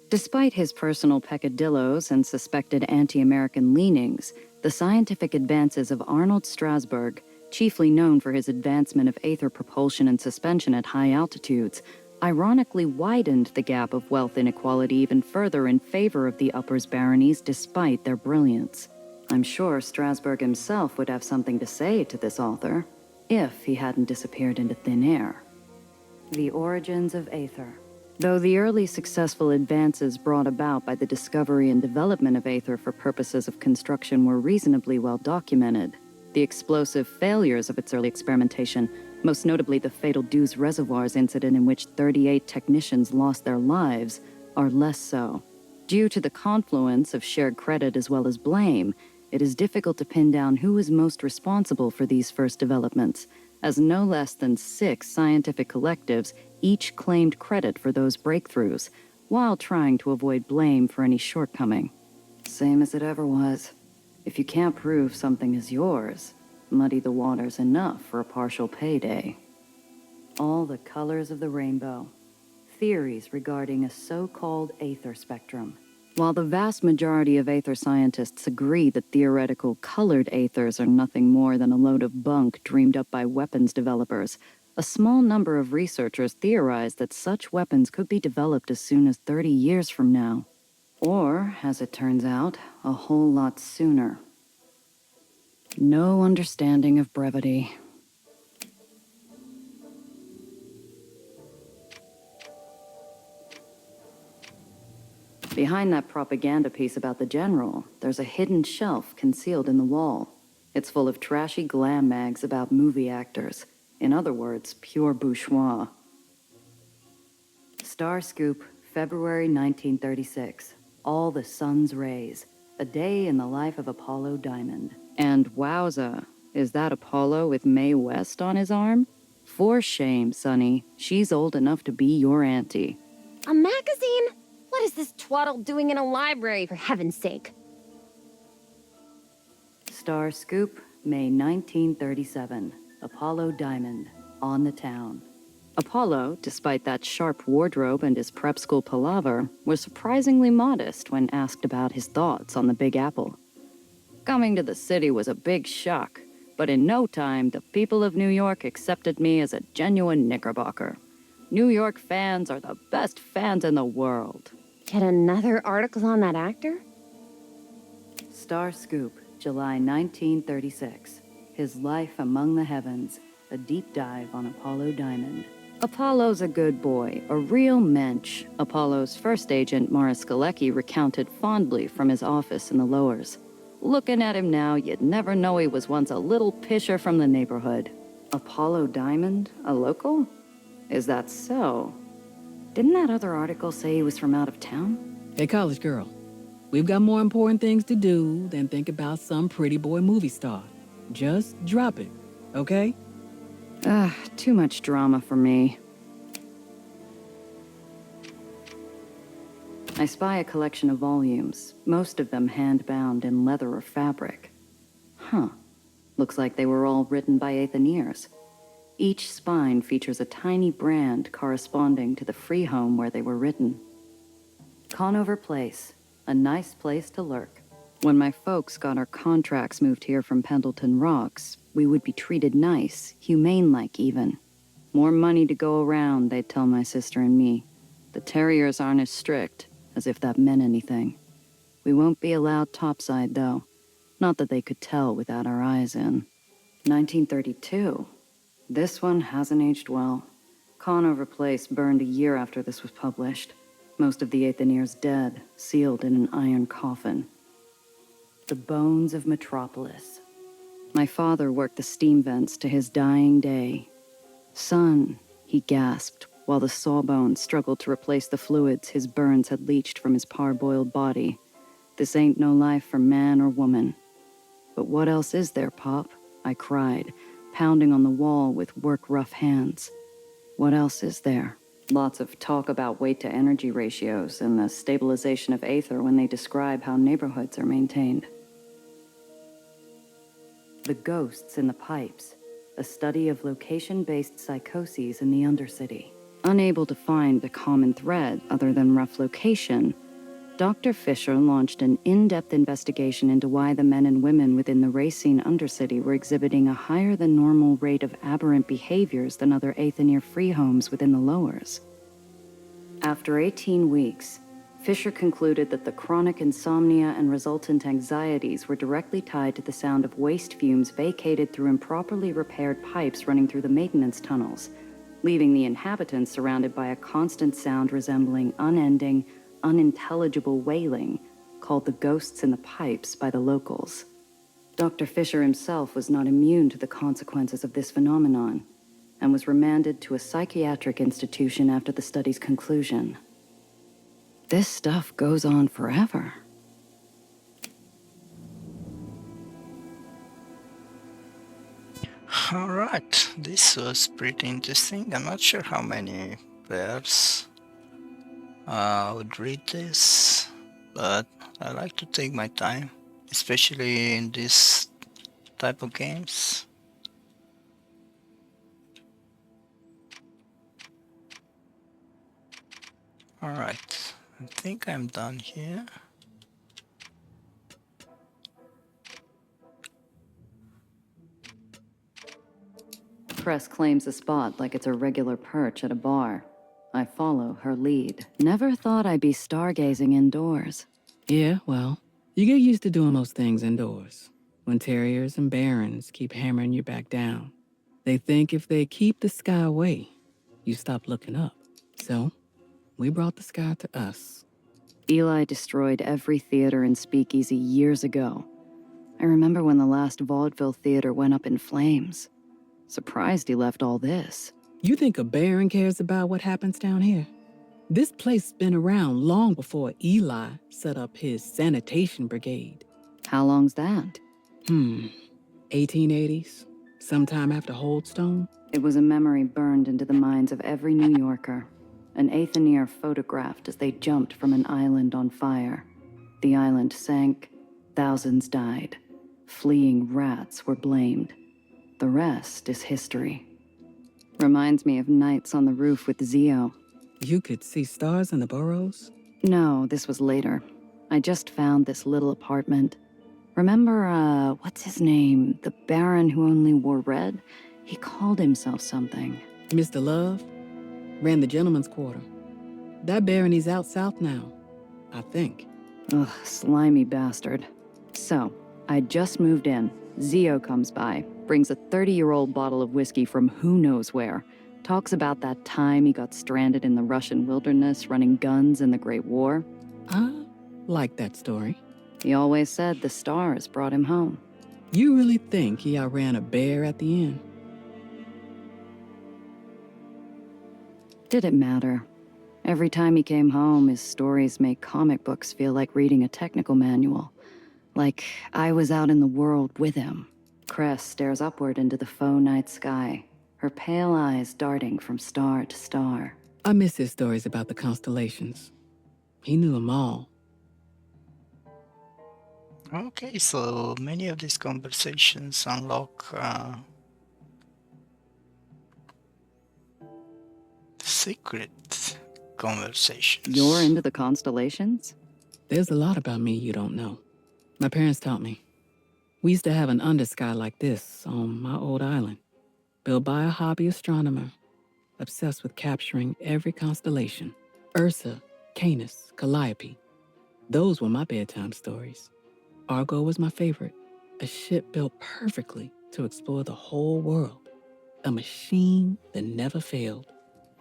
Despite his personal peccadillos and suspected anti-American leanings, the scientific advances of Arnold Strasbourg, chiefly known for his advancement of Aether propulsion and suspension at high altitudes, ironically widened the gap of wealth inequality even further in favor of the Uppers baronies despite their brilliance. I'm sure Strasbourg himself would have something to say to this author, if he hadn't disappeared into thin air. The origins of Aether. Though the early successful advances brought about by the discovery and development of Aether for purposes of construction were reasonably well documented, the explosive failures of its early experimentation, most notably the fatal Dews Reservoirs incident in which 38 technicians lost their lives, are less so. Due to the confluence of shared credit as well as blame, it is difficult to pin down who was most responsible for these first developments, as no less than 6 scientific collectives each claimed credit for those breakthroughs, while trying to avoid blame for any shortcoming. Same as it ever was. If you can't prove something is yours, muddy the waters enough for a partial payday. All the colors of the rainbow. Theories regarding a so-called Aether spectrum. While the vast majority of Aether scientists agree that theoretical colored Aethers are nothing more than a load of bunk dreamed up by weapons developers, a small number of researchers theorize that such weapons could be developed as soon as 30 years from now. Or, as it turns out, a whole lot sooner. No understanding of brevity. Behind that propaganda piece about the general, there's a hidden shelf concealed in the wall. It's full of trashy glam mags about movie actors. In other words, pure bourgeois. Star Scoop, February 1936. All the sun's rays. A day in the life of Apollo Diamond. And wowza, is that Apollo with Mae West on his arm? For shame, Sonny. She's old enough to be your auntie. A magazine? What is this twaddle doing in a library, for heaven's sake? Star Scoop, May 1937. Apollo Diamond, on the town. Apollo, despite that sharp wardrobe and his prep school palaver, was surprisingly modest when asked about his thoughts on the Big Apple. Coming to the city was a big shock, but in no time, the people of New York accepted me as a genuine Knickerbocker. New York fans are the best fans in the world. Yet another article on that actor? Star Scoop, July 1936. His Life Among the Heavens, a deep dive on Apollo Diamond. Apollo's a good boy, a real mensch, Apollo's first agent, Morris Galecki, recounted fondly from his office in the lowers. Looking at him now, you'd never know he was once a little pisher from the neighborhood. Apollo Diamond? A local? Is that so? Didn't that other article say he was from out of town? Hey, college girl, we've got more important things to do than think about some pretty boy movie star. Just drop it, okay? Too much drama for me. I spy a collection of volumes, most of them hand-bound in leather or fabric. Huh. Looks like they were all written by Aetherians. Each spine features a tiny brand corresponding to the free home where they were written. Conover Place, a nice place to lurk. When my folks got our contracts moved here from Pendleton Rocks, we would be treated nice, humane-like even. More money to go around, they'd tell my sister and me. The Terriers aren't as strict, as if that meant anything. We won't be allowed topside, though. Not that they could tell without our eyes in. 1932. This one hasn't aged well. Conover Place burned a year after this was published. Most of the Aetherians dead, sealed in an iron coffin. The bones of Metropolis. My father worked the steam vents to his dying day. Son, he gasped, while the sawbones struggled to replace the fluids his burns had leached from his parboiled body. This ain't no life for man or woman. But what else is there, Pop? I cried, pounding on the wall with work-rough hands. What else is there? Lots of talk about weight-to-energy ratios and the stabilization of Aether when they describe how neighborhoods are maintained. The Ghosts in the Pipes, a study of location-based psychoses in the Undercity. Unable to find a common thread other than rough location, Dr. Fisher launched an in-depth investigation into why the men and women within the Racine Undercity were exhibiting a higher-than-normal rate of aberrant behaviors than other Aetherian free homes within the lowers. After 18 weeks, Fisher concluded that the chronic insomnia and resultant anxieties were directly tied to the sound of waste fumes vacated through improperly repaired pipes running through the maintenance tunnels, leaving the inhabitants surrounded by a constant sound resembling unending, unintelligible wailing, called the ghosts in the pipes by the locals. Dr. Fisher himself was not immune to the consequences of this phenomenon, and was remanded to a psychiatric institution after the study's conclusion. This stuff goes on forever. Alright, this was pretty interesting. I'm not sure how many players would read this, but I like to take my time, especially in this type of games. Alright, I think I'm done here. Press claims a spot like it's a regular perch at a bar. I follow her lead. Never thought I'd be stargazing indoors. Yeah, well, you get used to doing most things indoors. When terriers and barons keep hammering you back down. They think if they keep the sky away, you stop looking up. So, we brought the sky to us. Eli destroyed every theater and speakeasy years ago. I remember when the last vaudeville theater went up in flames. Surprised he left all this. You think a baron cares about what happens down here? This place's been around long before Eli set up his sanitation brigade. How long's that? 1880s, sometime after Holdstone. It was a memory burned into the minds of every New Yorker. An Aetherian photographed as they jumped from an island on fire. The island sank, thousands died. Fleeing rats were blamed. The rest is history. Reminds me of nights on the roof with Zio. You could see stars in the burrows? No, this was later. I just found this little apartment. Remember, what's his name? The Baron who only wore red? He called himself something. Mr. Love? Ran the gentleman's quarter. That barony's out south now, I think. Ugh, slimy bastard. So, I just moved in. Zio comes by, brings a 30-year-old bottle of whiskey from who knows where. Talks about that time he got stranded in the Russian wilderness running guns in the Great War. I like that story. He always said the stars brought him home. You really think he outran a bear at the end? Did it matter? Every time he came home, his stories make comic books feel like reading a technical manual. Like I was out in the world with him. Cress stares upward into the faux night sky, her pale eyes darting from star to star. I miss his stories about the constellations. He knew them all. Okay, so many of these conversations unlock secret conversations. You're into the constellations? There's a lot about me you don't know. My parents taught me. We used to have an undersky like this on my old island, built by a hobby astronomer, obsessed with capturing every constellation. Ursa, Canis, Calliope. Those were my bedtime stories. Argo was my favorite, a ship built perfectly to explore the whole world. A machine that never failed.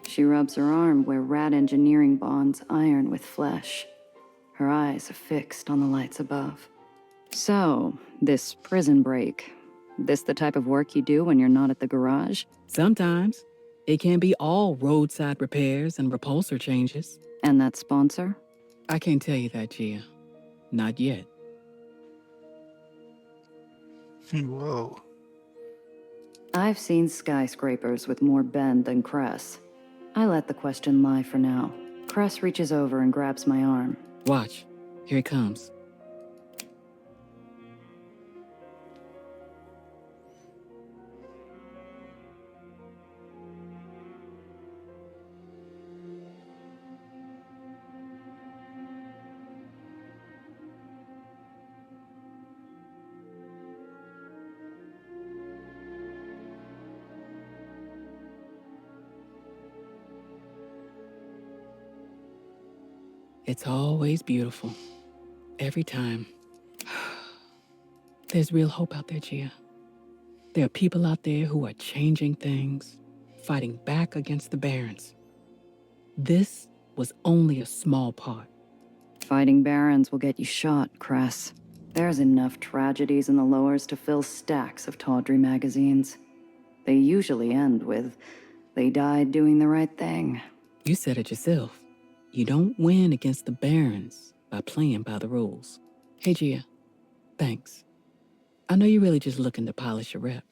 She rubs her arm where rat engineering bonds iron with flesh. Her eyes are fixed on the lights above. So, this prison break, this the type of work you do when you're not at the garage? Sometimes, it can be all roadside repairs and repulsor changes. And that sponsor? I can't tell you that, Gia. Not yet. Whoa. I've seen skyscrapers with more bend than Cress. I let the question lie for now. Cress reaches over and grabs my arm. Watch. Here it comes. It's always beautiful. Every time. There's real hope out there, Gia. There are people out there who are changing things, fighting back against the Barons. This was only a small part. Fighting barons will get you shot, Cress. There's enough tragedies in the lowers to fill stacks of tawdry magazines. They usually end with, they died doing the right thing. You said it yourself. You don't win against the Barons by playing by the rules. Hey, Gia. Thanks. I know you're really just looking to polish your rep,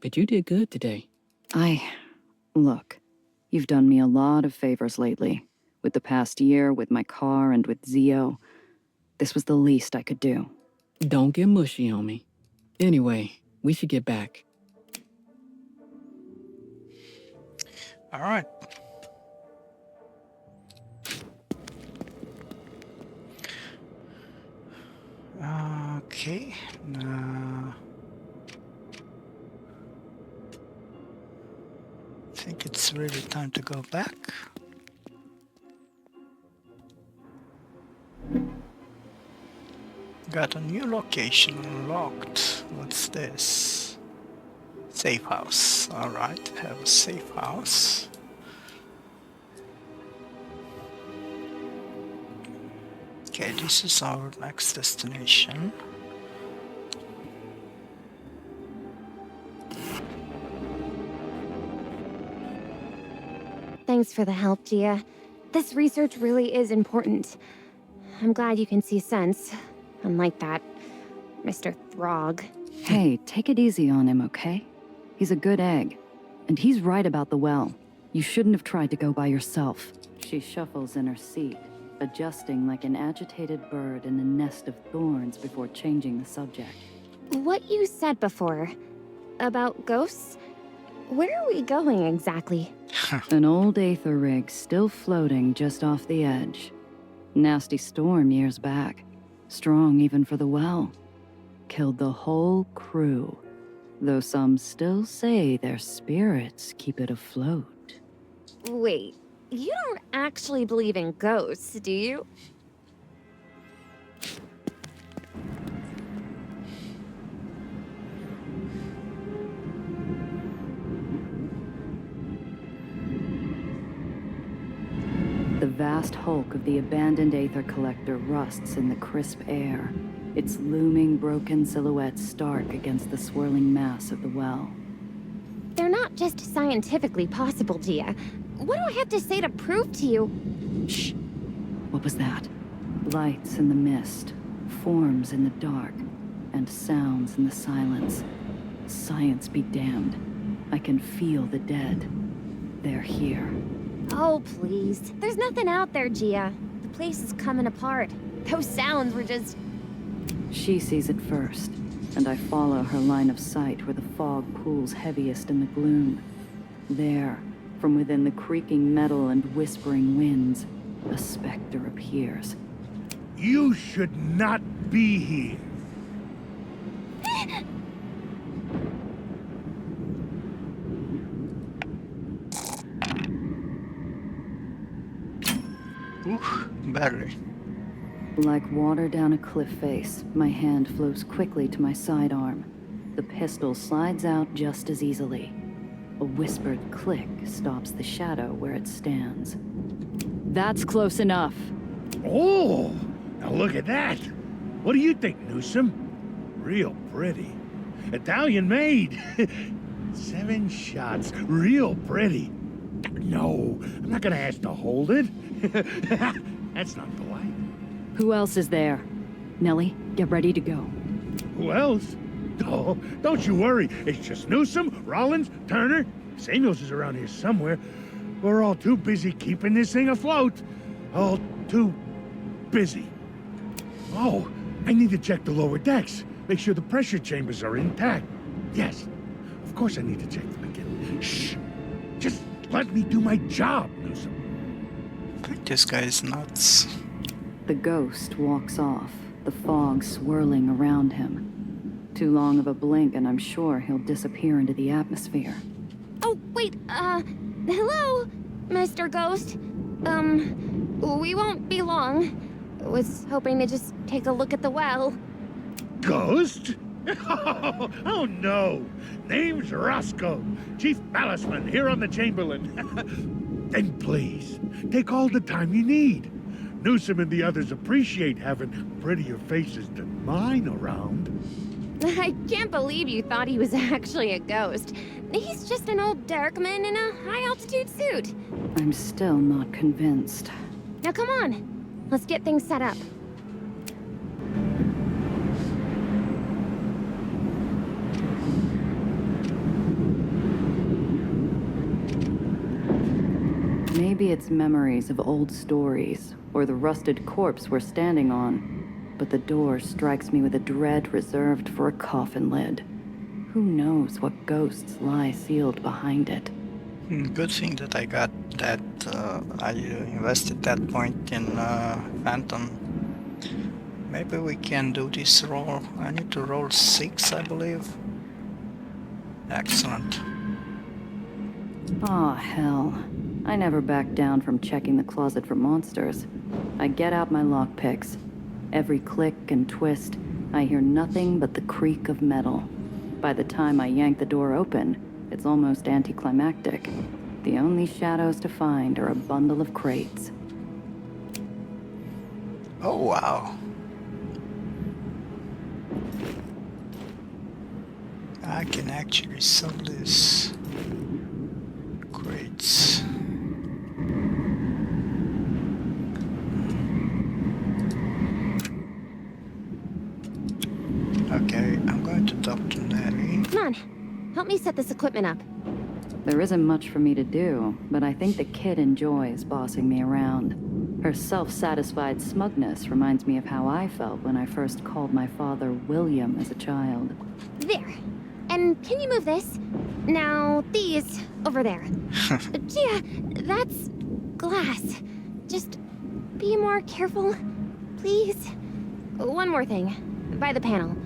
but you did good today. Look, you've done me a lot of favors lately. With the past year, with my car, and with Zio. This was the least I could do. Don't get mushy on me. Anyway, we should get back. All right. Okay. I think it's really time to go back. Got a new location unlocked. What's this? Safe house. Alright, have a safe house. Okay, this is our next destination. Thanks for the help, Gia. This research really is important. I'm glad you can see sense. Unlike that, Mr. Throg. Hey, take it easy on him, okay? He's a good egg. And he's right about the well. You shouldn't have tried to go by yourself. She shuffles in her seat, adjusting like an agitated bird in a nest of thorns before changing the subject. What you said before about ghosts? Where are we going exactly? An old Aether rig still floating just off the edge. Nasty storm years back. Strong even for the well. Killed the whole crew. Though some still say their spirits keep it afloat. Wait, you don't actually believe in ghosts, do you? The vast hulk of the abandoned Aether Collector rusts in the crisp air, its looming broken silhouette stark against the swirling mass of the well. They're not just scientifically possible, Gia. What do I have to say to prove to you? Shh. What was that? Lights in the mist, forms in the dark, and sounds in the silence. Science be damned. I can feel the dead. They're here. Oh, please. There's nothing out there, Gia. The place is coming apart. Those sounds were just... She sees it first, and I follow her line of sight where the fog pools heaviest in the gloom. There, from within the creaking metal and whispering winds, a specter appears. You should not be here. Ooh, barely. Like water down a cliff face, my hand flows quickly to my sidearm. The pistol slides out just as easily. A whispered click stops the shadow where it stands. That's close enough. Oh, now look at that. What do you think, Newsom? Real pretty. Italian made. 7 shots. Real pretty. No, I'm not gonna ask to hold it. That's not polite. Who else is there? Nellie, get ready to go. Who else? Oh, don't you worry. It's just Newsom, Rollins, Turner. Samuels is around here somewhere. We're all too busy keeping this thing afloat. All too busy. Oh, I need to check the lower decks. Make sure the pressure chambers are intact. Yes, of course I need to check them again. Shh. Just let me do my job, Newsom. This guy is nuts. The ghost walks off, the fog swirling around him. Too long of a blink and I'm sure he'll disappear into the atmosphere. Oh, wait, hello, Mr. Ghost. We won't be long. Was hoping to just take a look at the well. Ghost? Oh no! Name's Roscoe, Chief Maliceman here on the Chamberlain. Then please, take all the time you need. Newsom and the others appreciate having prettier faces than mine around. I can't believe you thought he was actually a ghost. He's just an old Darkman in a high-altitude suit. I'm still not convinced. Now come on, let's get things set up. Maybe it's memories of old stories, or the rusted corpse we're standing on. But the door strikes me with a dread reserved for a coffin lid. Who knows what ghosts lie sealed behind it? Good thing that I got that, I invested that point in Phantom. Maybe we can do this roll. I need to roll 6, I believe. Excellent. Aw, hell. I never back down from checking the closet for monsters. I get out my lockpicks. Every click and twist, I hear nothing but the creak of metal. By the time I yank the door open, it's almost anticlimactic. The only shadows to find are a bundle of crates. Oh, wow. I can actually sell this. Crates. Okay, I'm going to talk to Nelly. Come on, help me set this equipment up. There isn't much for me to do, but I think the kid enjoys bossing me around. Her self-satisfied smugness reminds me of how I felt when I first called my father William as a child. There. And can you move this? Now, these over there. Gia, that's glass. Just be more careful, please. One more thing. By the panel.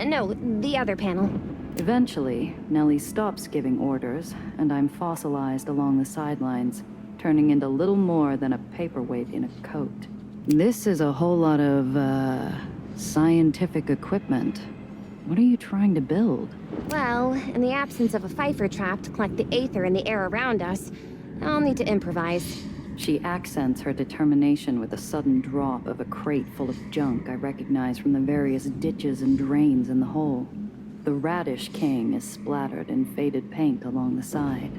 No, the other panel. Eventually, Nellie stops giving orders, and I'm fossilized along the sidelines, turning into little more than a paperweight in a coat. This is a whole lot of, scientific equipment. What are you trying to build? Well, in the absence of a Pfeiffer trap to collect the Aether in the air around us, I'll need to improvise. She accents her determination with a sudden drop of a crate full of junk I recognize from the various ditches and drains in the hole. The Radish King is splattered in faded paint along the side.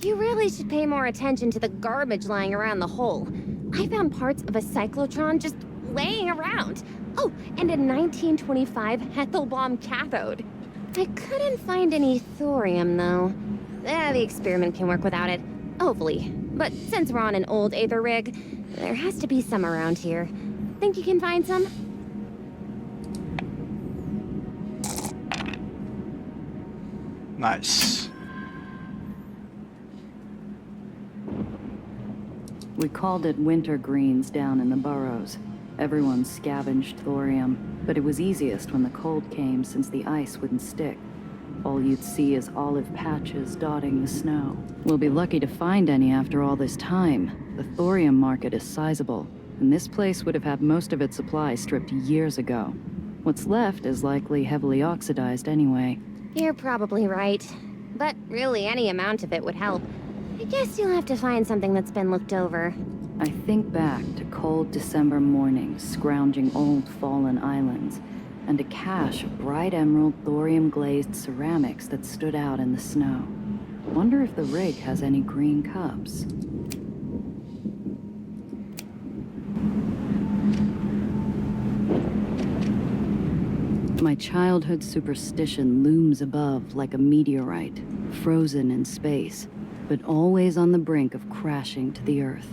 You really should pay more attention to the garbage lying around the hole. I found parts of a cyclotron just laying around. Oh, and a 1925 Hethelbaum cathode. I couldn't find any thorium, though. The experiment can work without it. Hopefully. But since we're on an old Aether rig, there has to be some around here. Think you can find some? Nice. We called it winter greens down in the burrows. Everyone scavenged thorium, but it was easiest when the cold came since the ice wouldn't stick. All you'd see is olive patches dotting the snow. We'll be lucky to find any after all this time. The thorium market is sizable, and this place would have had most of its supply stripped years ago. What's left is likely heavily oxidized anyway. You're probably right. But really, any amount of it would help. I guess you'll have to find something that's been looked over. I think back to cold December mornings scrounging old fallen islands, and a cache of bright emerald thorium-glazed ceramics that stood out in the snow. Wonder if the rig has any green cups. My childhood superstition looms above like a meteorite, frozen in space, but always on the brink of crashing to the Earth.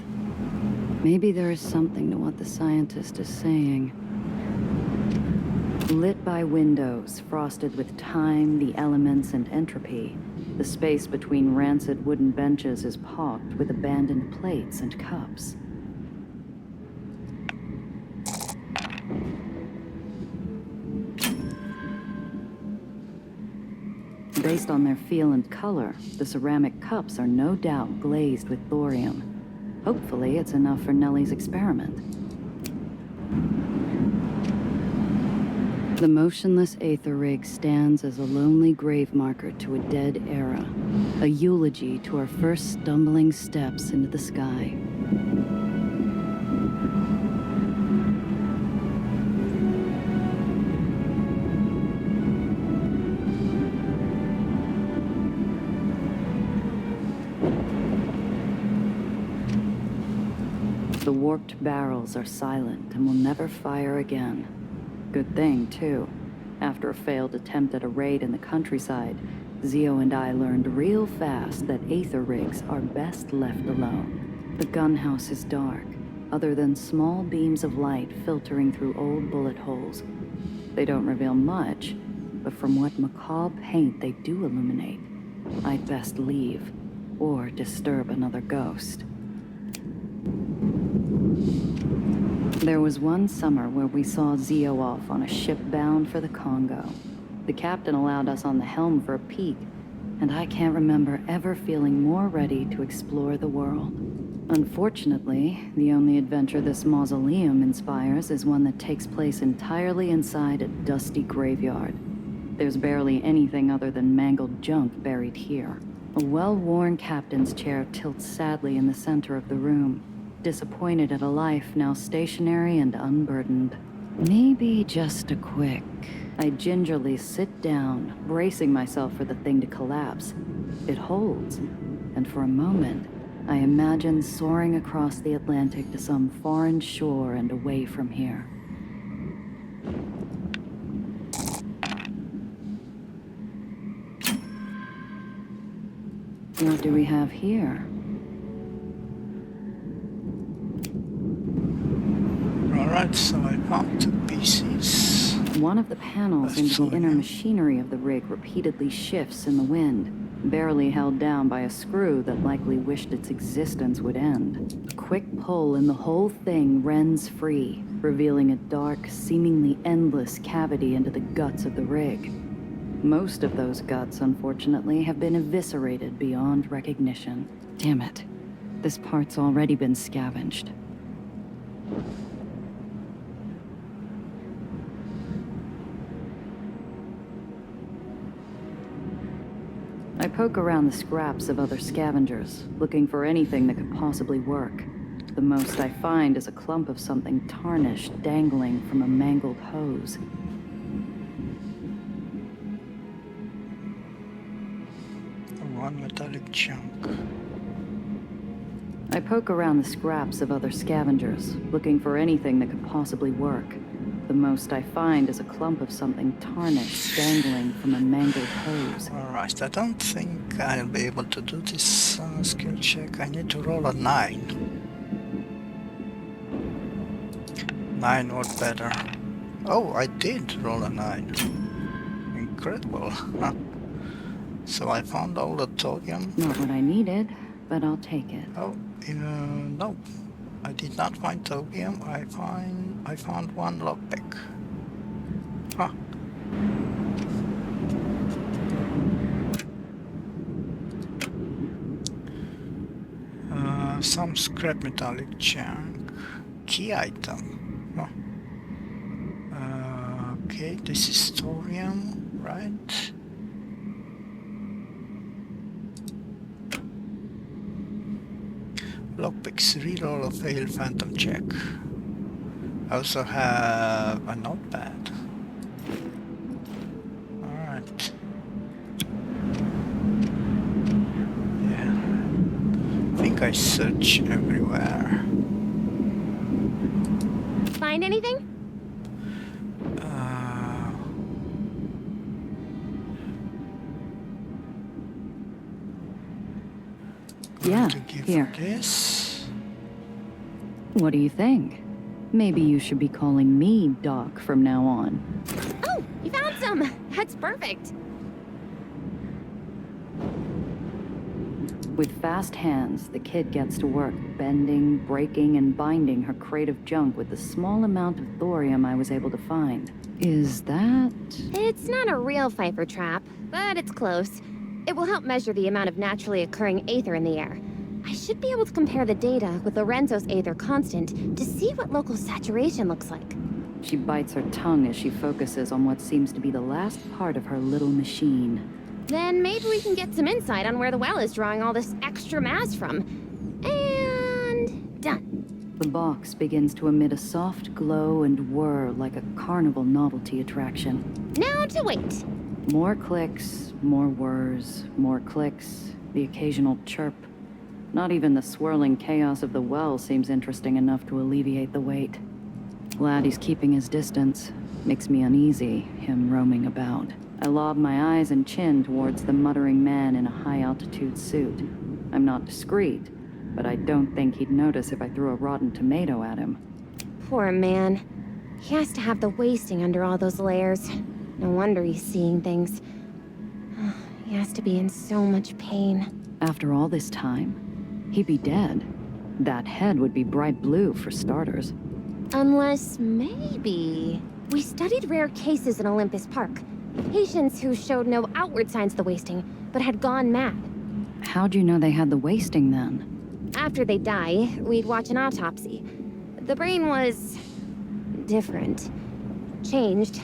Maybe there is something to what the scientist is saying. Lit by windows, frosted with time, the elements, and entropy, the space between rancid wooden benches is pocked with abandoned plates and cups. Based on their feel and color, the ceramic cups are no doubt glazed with thorium. Hopefully, it's enough for Nellie's experiment. The motionless Aether rig stands as a lonely grave marker to a dead era, a eulogy to our first stumbling steps into the sky. The warped barrels are silent and will never fire again. Good thing, too. After a failed attempt at a raid in the countryside, Zio and I learned real fast that Aether rigs are best left alone. The gunhouse is dark, other than small beams of light filtering through old bullet holes. They don't reveal much, but from what macabre paint they do illuminate, I'd best leave, or disturb another ghost. There was one summer where we saw Zio off on a ship bound for the Congo. The captain allowed us on the helm for a peek, and I can't remember ever feeling more ready to explore the world. Unfortunately, the only adventure this mausoleum inspires is one that takes place entirely inside a dusty graveyard. There's barely anything other than mangled junk buried here. A well-worn captain's chair tilts sadly in the center of the room, disappointed at a life now stationary and unburdened. Maybe just a quick. I gingerly sit down, bracing myself for the thing to collapse. It holds, and for a moment, I imagine soaring across the Atlantic to some foreign shore and away from here. What do we have here? Alright, so I found 2 pieces. One of the panels into the inner machinery of the rig repeatedly shifts in the wind, barely held down by a screw that likely wished its existence would end. A quick pull and the whole thing rends free, revealing a dark, seemingly endless cavity into the guts of the rig. Most of those guts, unfortunately, have been eviscerated beyond recognition. Damn it. This part's already been scavenged. I poke around the scraps of other scavengers, looking for anything that could possibly work. The most I find is a clump of something tarnished dangling from a mangled hose. One metallic chunk. I poke around the scraps of other scavengers, looking for anything that could possibly work. The most I find is a clump of something tarnished dangling from a mangled hose. Alright, I don't think I'll be able to do this skill check. I need to roll a 9. 9 or better. Oh, I did roll a 9. Incredible. So I found all the thorium. Not what I needed, but I'll take it. Oh, no. I did not find thorium. I found one lockpick. Huh. Some scrap metallic junk. Key item. Huh. Okay, this is thorium, right? Lockpicks, reroll a failed phantom check. I also have a notepad. Alright. Yeah. I think I search everywhere. Find anything? Yeah, to give here. This. What do you think? Maybe you should be calling me Doc from now on. Oh, you found some. That's perfect. With fast hands, the kid gets to work, bending, breaking, and binding her crate of junk with the small amount of thorium I was able to find. Is that... It's not a real Pfeiffer trap, but it's close. It will help measure the amount of naturally occurring Aether in the air. I should be able to compare the data with Lorenzo's Aether constant to see what local saturation looks like. She bites her tongue as she focuses on what seems to be the last part of her little machine. Then maybe we can get some insight on where the well is drawing all this extra mass from. And... done. The box begins to emit a soft glow and whir like a carnival novelty attraction. Now to wait. More clicks, more whirs, more clicks, the occasional chirp. Not even the swirling chaos of the well seems interesting enough to alleviate the weight. Glad he's keeping his distance. Makes me uneasy, him roaming about. I lob my eyes and chin towards the muttering man in a high-altitude suit. I'm not discreet, but I don't think he'd notice if I threw a rotten tomato at him. Poor man. He has to have the wasting under all those layers. No wonder he's seeing things. He has to be in so much pain. After all this time, he'd be dead. That head would be bright blue, for starters. Unless maybe... We studied rare cases in Olympus Park. Patients who showed no outward signs of the wasting, but had gone mad. How'd you know they had the wasting then? After they die, we'd watch an autopsy. The brain was... different. Changed.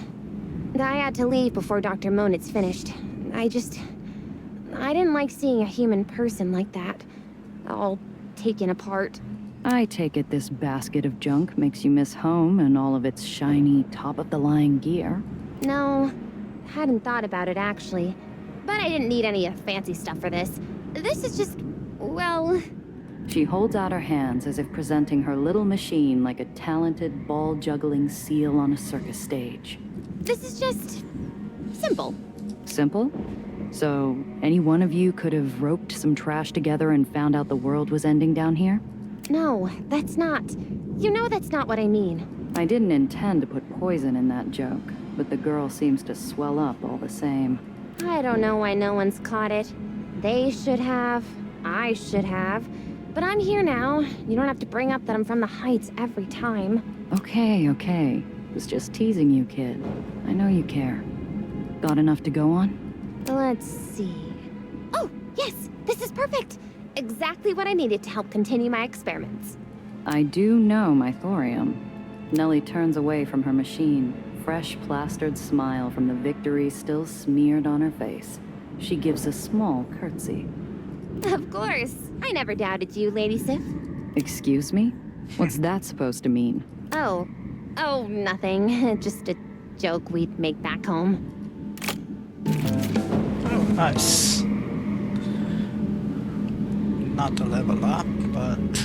I had to leave before Dr. Monitz finished. I didn't like seeing a human person like that. All taken apart. I take it this basket of junk makes you miss home and all of its shiny, top-of-the-line gear. No, hadn't thought about it actually. But I didn't need any fancy stuff for this. This is just, well... She holds out her hands as if presenting her little machine like a talented, ball-juggling seal on a circus stage. This is just... simple. Simple? So, any one of you could have roped some trash together and found out the world was ending down here? No, that's not... You know that's not what I mean. I didn't intend to put poison in that joke, but the girl seems to swell up all the same. I don't know why no one's caught it. They should have. I should have. But I'm here now. You don't have to bring up that I'm from the Heights every time. Okay. Was just teasing you, kid. I know you care. Got enough to go on? Let's see... Oh, yes! This is perfect! Exactly what I needed to help continue my experiments. I do know my thorium. Nellie turns away from her machine, fresh plastered smile from the victory still smeared on her face. She gives a small curtsy. Of course. I never doubted you, Lady Sif. Excuse me? What's that supposed to mean? Oh, nothing. Just a joke we'd make back home. Oh, nice. Not a level up, but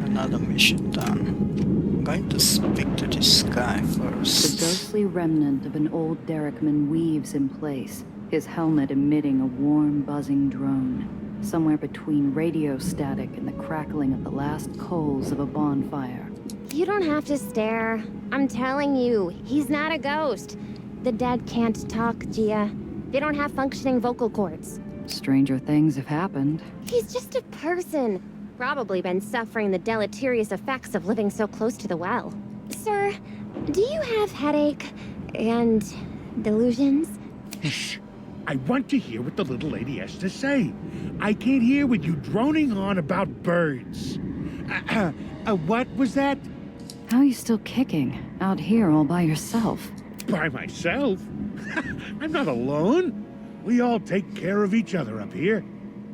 another mission done. I'm going to speak to this guy first. The ghostly remnant of an old derrickman weaves in place, his helmet emitting a warm, buzzing drone, somewhere between radio static and the crackling of the last coals of a bonfire. You don't have to stare. I'm telling you, he's not a ghost. The dead can't talk, Gia. They don't have functioning vocal cords. Stranger things have happened. He's just a person. Probably been suffering the deleterious effects of living so close to the well. Sir, do you have headache and delusions? Shh. I want to hear what the little lady has to say. I can't hear with you droning on about birds. What was that? How are you still kicking out here all by yourself? By myself? I'm not alone. We all take care of each other up here.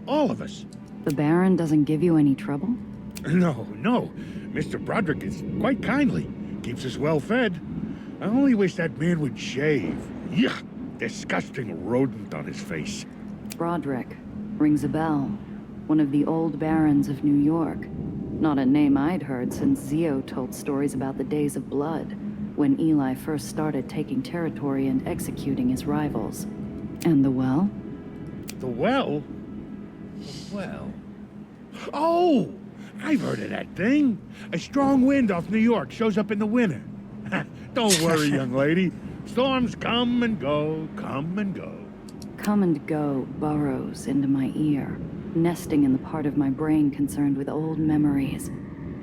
All of us. The Baron doesn't give you any trouble? No. Mr. Broderick is quite kindly. Keeps us well fed. I only wish that man would shave. Yuck! Disgusting rodent on his face. Broderick. Rings a bell. One of the old barons of New York. Not a name I'd heard since Zio told stories about the Days of Blood, when Eli first started taking territory and executing his rivals. And the well? The well? The well? Oh! I've heard of that thing. A strong wind off New York shows up in the winter. Don't worry, young lady. Storms come and go, come and go. Come and go burrows into my ear, nesting in the part of my brain concerned with old memories.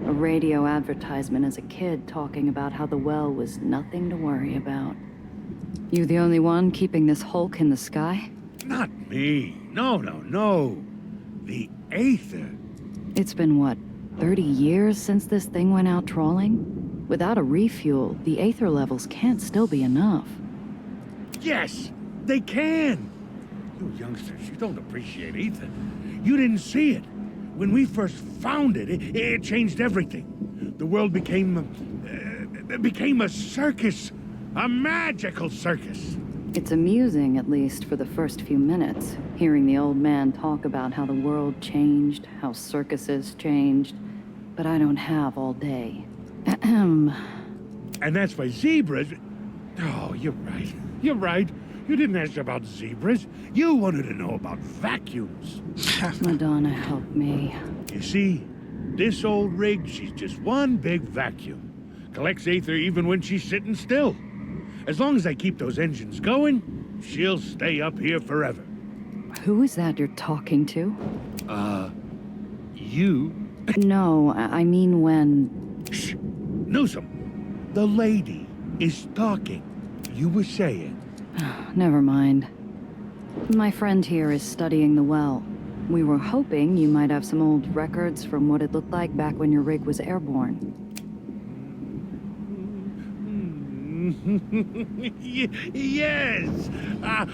A radio advertisement as a kid talking about how the well was nothing to worry about. You the only one keeping this hulk in the sky? Not me. No. The Aether. It's been, what, 30 years since this thing went out trawling? Without a refuel, the Aether levels can't still be enough. Yes, they can. You youngsters, you don't appreciate Aether. You didn't see it. When we first found it, it changed everything. The world became a circus. A magical circus. It's amusing, at least for the first few minutes, hearing the old man talk about how the world changed, how circuses changed. But I don't have all day. And that's why zebras... Oh, you're right. You didn't ask about zebras. You wanted to know about vacuums. Madonna help me. You see, this old rig, she's just one big vacuum. Collects Aether even when she's sitting still. As long as I keep those engines going, she'll stay up here forever. Who is that you're talking to? You? No, I mean when... Shh. Newsom, the lady is talking. You were saying. Never mind. My friend here is studying the well. We were hoping you might have some old records from what it looked like back when your rig was airborne. Yes!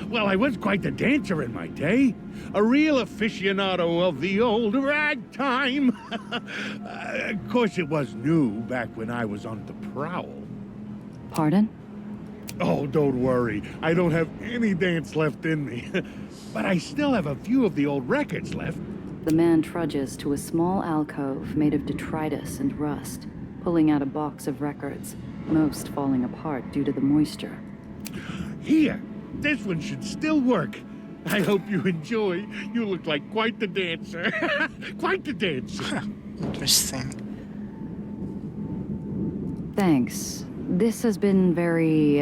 Well, I was quite the dancer in my day. A real aficionado of the old ragtime. Of course, it was new back when I was on the prowl. Pardon? Oh, don't worry. I don't have any dance left in me. But I still have a few of the old records left. The man trudges to a small alcove made of detritus and rust, pulling out a box of records, most falling apart due to the moisture. Here, this one should still work. I hope you enjoy. You look like quite the dancer. Quite the dancer. Interesting. Thanks. This has been very,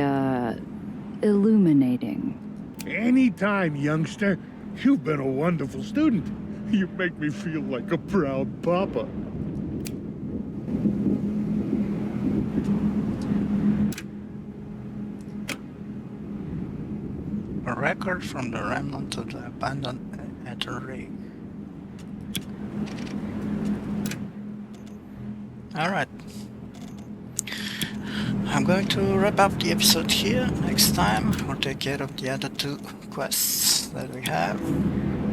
illuminating. Anytime, youngster. You've been a wonderful student. You make me feel like a proud papa. A record from the remnant of the abandoned Aether rig. Alright. I'm going to wrap up the episode here. Next time we'll take care of the other two quests that we have.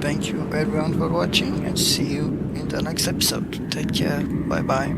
Thank you everyone for watching and see you in the next episode. Take care. Bye bye.